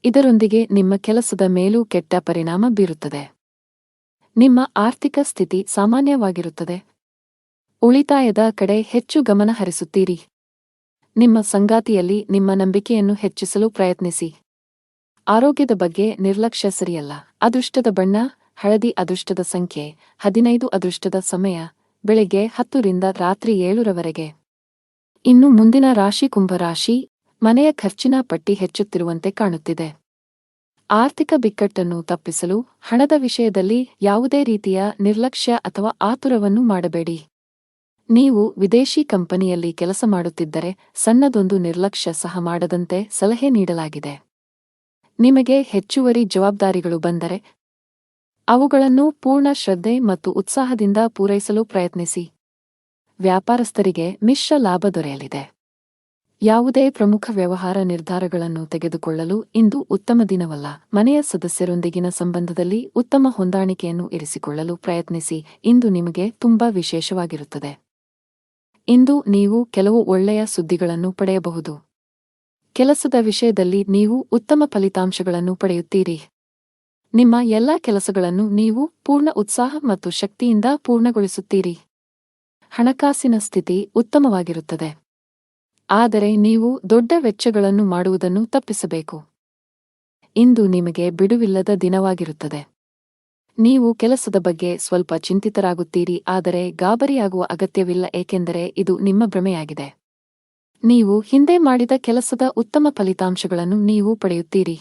ಇದರೊಂದಿಗೆ ನಿಮ್ಮ ಕೆಲಸದ ಮೇಲೂ ಕೆಟ್ಟ ಪರಿಣಾಮ ಬೀರುತ್ತದೆ. ನಿಮ್ಮ ಆರ್ಥಿಕ ಸ್ಥಿತಿ ಸಾಮಾನ್ಯವಾಗಿರುತ್ತದೆ. ಉಳಿತಾಯದ ಕಡೆ ಹೆಚ್ಚು ಗಮನ ಹರಿಸುತ್ತೀರಿ. ನಿಮ್ಮ ಸಂಗಾತಿಯಲ್ಲಿ ನಿಮ್ಮ ನಂಬಿಕೆಯನ್ನು ಹೆಚ್ಚಿಸಲು ಪ್ರಯತ್ನಿಸಿ. ಆರೋಗ್ಯದ ಬಗ್ಗೆ ನಿರ್ಲಕ್ಷ್ಯ ಸರಿಯಲ್ಲ. ಅದೃಷ್ಟದ ಬಣ್ಣ ಹಳದಿ. ಅದೃಷ್ಟದ ಸಂಖ್ಯೆ 15. ಅದೃಷ್ಟದ ಸಮಯ ಬೆಳಗ್ಗೆ 10 ರಿಂದ ರಾತ್ರಿ 7 ರವರೆಗೆ. ಇನ್ನು ಮುಂದಿನ ರಾಶಿ ಕುಂಭರಾಶಿ. ಮನೆಯ ಖರ್ಚಿನ ಪಟ್ಟಿ ಹೆಚ್ಚುತ್ತಿರುವಂತೆ ಕಾಣುತ್ತಿದೆ. ಆರ್ಥಿಕ ಬಿಕ್ಕಟ್ಟನ್ನು ತಪ್ಪಿಸಲು ಹಣದ ವಿಷಯದಲ್ಲಿ ಯಾವುದೇ ರೀತಿಯ ನಿರ್ಲಕ್ಷ್ಯ ಅಥವಾ ಆತುರವನ್ನು ಮಾಡಬೇಡಿ. ನೀವು ವಿದೇಶಿ ಕಂಪನಿಯಲ್ಲಿ ಕೆಲಸ ಮಾಡುತ್ತಿದ್ದರೆ ಸಣ್ಣದೊಂದು ನಿರ್ಲಕ್ಷ್ಯ ಸಹ ಮಾಡದಂತೆ ಸಲಹೆ ನೀಡಲಾಗಿದೆ. ನಿಮಗೆ ಹೆಚ್ಚುವರಿ ಜವಾಬ್ದಾರಿಗಳು ಬಂದರೆ ಅವುಗಳನ್ನು ಪೂರ್ಣ ಶ್ರದ್ಧೆ ಮತ್ತು ಉತ್ಸಾಹದಿಂದ ಪೂರೈಸಲು ಪ್ರಯತ್ನಿಸಿ. ವ್ಯಾಪಾರಸ್ಥರಿಗೆ ಮಿಶ್ರ ಲಾಭ ದೊರೆಯಲಿದೆ. ಯಾವುದೇ ಪ್ರಮುಖ ವ್ಯವಹಾರ ನಿರ್ಧಾರಗಳನ್ನು ತೆಗೆದುಕೊಳ್ಳಲು ಇಂದು ಉತ್ತಮ ದಿನವಲ್ಲ. ಮನೆಯ ಸದಸ್ಯರೊಂದಿಗಿನ ಸಂಬಂಧದಲ್ಲಿ ಉತ್ತಮ ಹೊಂದಾಣಿಕೆಯನ್ನು ಇರಿಸಿಕೊಳ್ಳಲು ಪ್ರಯತ್ನಿಸಿ. ಇಂದು ನಿಮಗೆ ತುಂಬಾ ವಿಶೇಷವಾಗಿರುತ್ತದೆ. ಇಂದು ನೀವು ಕೆಲವು ಒಳ್ಳೆಯ ಸುದ್ದಿಗಳನ್ನು ಪಡೆಯಬಹುದು. ಕೆಲಸದ ವಿಷಯದಲ್ಲಿ ನೀವು ಉತ್ತಮ ಫಲಿತಾಂಶಗಳನ್ನು ಪಡೆಯುತ್ತೀರಿ. ನಿಮ್ಮ ಎಲ್ಲಾ ಕೆಲಸಗಳನ್ನು ನೀವು ಪೂರ್ಣ ಉತ್ಸಾಹ ಮತ್ತು ಶಕ್ತಿಯಿಂದ ಪೂರ್ಣಗೊಳಿಸುತ್ತೀರಿ. ಹಣಕಾಸಿನ ಸ್ಥಿತಿ ಉತ್ತಮವಾಗಿರುತ್ತದೆ. ಆದರೆ ನೀವು ದೊಡ್ಡ ವೆಚ್ಚಗಳನ್ನು ಮಾಡುವುದನ್ನು ತಪ್ಪಿಸಬೇಕು. ಇಂದು ನಿಮಗೆ ಬಿಡುವಿಲ್ಲದ ದಿನವಾಗಿರುತ್ತದೆ. ನೀವು ಕೆಲಸದ ಬಗ್ಗೆ ಸ್ವಲ್ಪ ಚಿಂತಿತರಾಗುತ್ತೀರಿ, ಆದರೆ ಗಾಬರಿಯಾಗುವ ಅಗತ್ಯವಿಲ್ಲ, ಏಕೆಂದರೆ ಇದು ನಿಮ್ಮ ಭ್ರಮೆಯಾಗಿದೆ. ನೀವು ಹಿಂದೆ ಮಾಡಿದ ಕೆಲಸದ ಉತ್ತಮ ಫಲಿತಾಂಶಗಳನ್ನು ನೀವು ಪಡೆಯುತ್ತೀರಿ.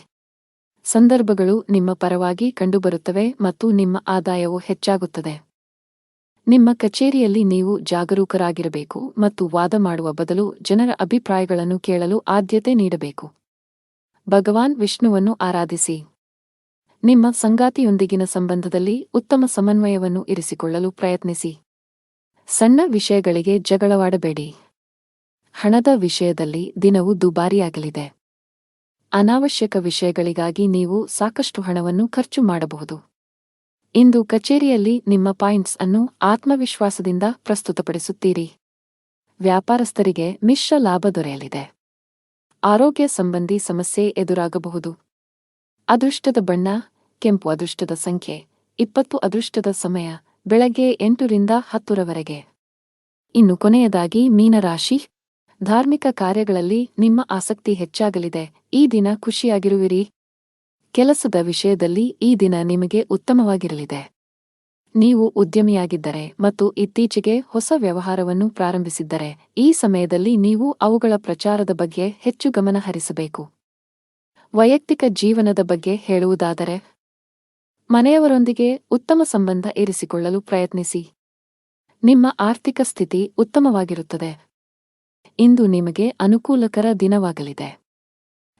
ಸಂದರ್ಭಗಳು ನಿಮ್ಮ ಪರವಾಗಿ ಕಂಡುಬರುತ್ತವೆ ಮತ್ತು ನಿಮ್ಮ ಆದಾಯವು ಹೆಚ್ಚಾಗುತ್ತದೆ. ನಿಮ್ಮ ಕಚೇರಿಯಲ್ಲಿ ನೀವು ಜಾಗರೂಕರಾಗಿರಬೇಕು ಮತ್ತು ವಾದ ಮಾಡುವ ಬದಲು ಜನರ ಅಭಿಪ್ರಾಯಗಳನ್ನು ಕೇಳಲು ಆದ್ಯತೆ ನೀಡಬೇಕು. ಭಗವಾನ್ ವಿಷ್ಣುವನ್ನು ಆರಾಧಿಸಿ. ನಿಮ್ಮ ಸಂಗಾತಿಯೊಂದಿಗಿನ ಸಂಬಂಧದಲ್ಲಿ ಉತ್ತಮ ಸಮನ್ವಯವನ್ನು ಇರಿಸಿಕೊಳ್ಳಲು ಪ್ರಯತ್ನಿಸಿ. ಸಣ್ಣ ವಿಷಯಗಳಿಗೆ ಜಗಳವಾಡಬೇಡಿ. ಹಣದ ವಿಷಯದಲ್ಲಿ ದಿನವು ದುಬಾರಿಯಾಗಲಿದೆ. ಅನಾವಶ್ಯಕ ವಿಷಯಗಳಿಗಾಗಿ ನೀವು ಸಾಕಷ್ಟು ಹಣವನ್ನು ಖರ್ಚು ಮಾಡಬಹುದು. ಇಂದು ಕಚೇರಿಯಲ್ಲಿ ನಿಮ್ಮ ಪಾಯಿಂಟ್ಸ್ ಅನ್ನು ಆತ್ಮವಿಶ್ವಾಸದಿಂದ ಪ್ರಸ್ತುತಪಡಿಸುತ್ತೀರಿ. ವ್ಯಾಪಾರಸ್ಥರಿಗೆ ಮಿಶ್ರ ಲಾಭ ದೊರೆಯಲಿದೆ. ಆರೋಗ್ಯ ಸಂಬಂಧಿ ಸಮಸ್ಯೆ ಎದುರಾಗಬಹುದು. ಅದೃಷ್ಟದ ಬಣ್ಣ ಕೆಂಪು. ಅದೃಷ್ಟದ ಸಂಖ್ಯೆ 20. ಅದೃಷ್ಟದ ಸಮಯ ಬೆಳಗ್ಗೆ 8 ರಿಂದ 10 ರವರೆಗೆ. ಇನ್ನು ಕೊನೆಯದಾಗಿ ಮೀನರಾಶಿ. ಧಾರ್ಮಿಕ ಕಾರ್ಯಗಳಲ್ಲಿ ನಿಮ್ಮ ಆಸಕ್ತಿ ಹೆಚ್ಚಾಗಲಿದೆ. ಈ ದಿನ ಖುಷಿಯಾಗಿರುವಿರಿ. ಕೆಲಸದ ವಿಷಯದಲ್ಲಿ ಈ ದಿನ ನಿಮಗೆ ಉತ್ತಮವಾಗಿರಲಿದೆ. ನೀವು ಉದ್ಯಮಿಯಾಗಿದ್ದರೆ ಮತ್ತು ಇತ್ತೀಚೆಗೆ ಹೊಸ ವ್ಯವಹಾರವನ್ನು ಪ್ರಾರಂಭಿಸಿದ್ದರೆ ಈ ಸಮಯದಲ್ಲಿ ನೀವು ಅವುಗಳ ಪ್ರಚಾರದ ಬಗ್ಗೆ ಹೆಚ್ಚು ಗಮನ ಹರಿಸಬೇಕು. ವೈಯಕ್ತಿಕ ಜೀವನದ ಬಗ್ಗೆ ಹೇಳುವುದಾದರೆ ಮನೆಯವರೊಂದಿಗೆ ಉತ್ತಮ ಸಂಬಂಧ ಇರಿಸಿಕೊಳ್ಳಲು ಪ್ರಯತ್ನಿಸಿ. ನಿಮ್ಮ ಆರ್ಥಿಕ ಸ್ಥಿತಿ ಉತ್ತಮವಾಗಿರುತ್ತದೆ. ಇಂದು ನಿಮಗೆ ಅನುಕೂಲಕರ ದಿನವಾಗಲಿದೆ.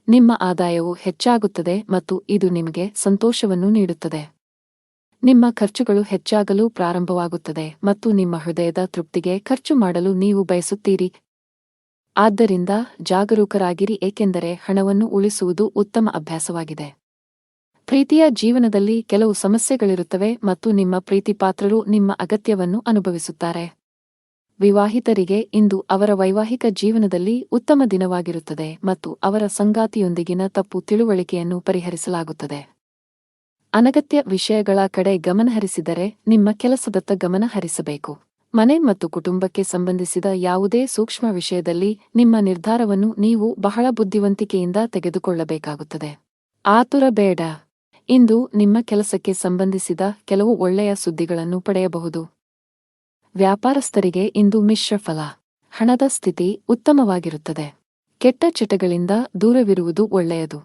ನಿಮ್ಮ ಆದಾಯವು ಹೆಚ್ಚಾಗುತ್ತದೆ ಮತ್ತು ಇದು ನಿಮಗೆ ಸಂತೋಷವನ್ನು ನೀಡುತ್ತದೆ. ನಿಮ್ಮ ಖರ್ಚುಗಳು ಹೆಚ್ಚಾಗಲು ಪ್ರಾರಂಭವಾಗುತ್ತದೆ ಮತ್ತು ನಿಮ್ಮ ಹೃದಯದ ತೃಪ್ತಿಗೆ ಖರ್ಚು ಮಾಡಲು ನೀವು ಬಯಸುತ್ತೀರಿ. ಆದ್ದರಿಂದ ಜಾಗರೂಕರಾಗಿರಿ, ಏಕೆಂದರೆ ಹಣವನ್ನು ಉಳಿಸುವುದು ಉತ್ತಮ ಅಭ್ಯಾಸವಾಗಿದೆ. ಪ್ರೀತಿಯ ಜೀವನದಲ್ಲಿ ಕೆಲವು ಸಮಸ್ಯೆಗಳಿರುತ್ತವೆ ಮತ್ತು ನಿಮ್ಮ ಪ್ರೀತಿಪಾತ್ರರು ನಿಮ್ಮ ಅಗತ್ಯವನ್ನು ಅನುಭವಿಸುತ್ತಾರೆ. ವಿವಾಹಿತರಿಗೆ ಇಂದು ಅವರ ವೈವಾಹಿಕ ಜೀವನದಲ್ಲಿ ಉತ್ತಮ ದಿನವಾಗಿರುತ್ತದೆ ಮತ್ತು ಅವರ ಸಂಗಾತಿಯೊಂದಿಗಿನ ತಪ್ಪು ತಿಳುವಳಿಕೆಯನ್ನು ಪರಿಹರಿಸಲಾಗುತ್ತದೆ. ಅನಗತ್ಯ ವಿಷಯಗಳ ಕಡೆ ಗಮನಹರಿಸಿದರೆ ನಿಮ್ಮ ಕೆಲಸದತ್ತ ಗಮನ ಹರಿಸಬೇಕು. ಮನೆ ಮತ್ತು ಕುಟುಂಬಕ್ಕೆ ಸಂಬಂಧಿಸಿದ ಯಾವುದೇ ಸೂಕ್ಷ್ಮ ವಿಷಯದಲ್ಲಿ ನಿಮ್ಮ ನಿರ್ಧಾರವನ್ನು ನೀವು ಬಹಳ ಬುದ್ಧಿವಂತಿಕೆಯಿಂದ ತೆಗೆದುಕೊಳ್ಳಬೇಕಾಗುತ್ತದೆ. ಆತುರ ಬೇಡ. ಇಂದು ನಿಮ್ಮ ಕೆಲಸಕ್ಕೆ ಸಂಬಂಧಿಸಿದ ಕೆಲವು ಒಳ್ಳೆಯ ಸುದ್ದಿಗಳನ್ನು ಪಡೆಯಬಹುದು. ವ್ಯಾಪಾರಸ್ಥರಿಗೆ ಇಂದು ಮಿಶ್ರ ಫಲ. ಹಣದ ಸ್ಥಿತಿ ಉತ್ತಮವಾಗಿರುತ್ತದೆ. ಕೆಟ್ಟ ಚಟಗಳಿಂದ ದೂರವಿರುವುದು ಒಳ್ಳೆಯದು.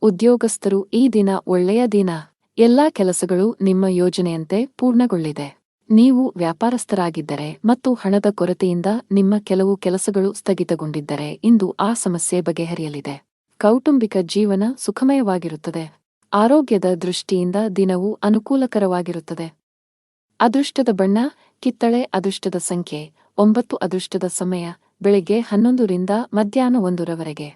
ಉದ್ಯೋಗಸ್ಥರು ಈ ದಿನ ಒಳ್ಳೆಯ ದಿನ. ಎಲ್ಲಾ ಕೆಲಸಗಳು ನಿಮ್ಮ ಯೋಜನೆಯಂತೆ ಪೂರ್ಣಗೊಳ್ಳಿದೆ. ನೀವು ವ್ಯಾಪಾರಸ್ಥರಾಗಿದ್ದರೆ ಮತ್ತು ಹಣದ ಕೊರತೆಯಿಂದ ನಿಮ್ಮ ಕೆಲವು ಕೆಲಸಗಳು ಸ್ಥಗಿತಗೊಂಡಿದ್ದರೆ ಇಂದು ಆ ಸಮಸ್ಯೆ ಬಗೆಹರಿಯಲಿದೆ. ಕೌಟುಂಬಿಕ ಜೀವನ ಸುಖಮಯವಾಗಿರುತ್ತದೆ. ಆರೋಗ್ಯದ ದೃಷ್ಟಿಯಿಂದ ದಿನವು ಅನುಕೂಲಕರವಾಗಿರುತ್ತದೆ. ಅದೃಷ್ಟದ ಬಣ್ಣ ಕಿತ್ತಳೆ. ಅದೃಷ್ಟದ ಸಂಖ್ಯೆ 9. ಅದೃಷ್ಟದ ಸಮಯ ಬೆಳಿಗ್ಗೆ 11 ರಿಂದ ಮಧ್ಯಾಹ್ನ 1 ರವರೆಗೆ.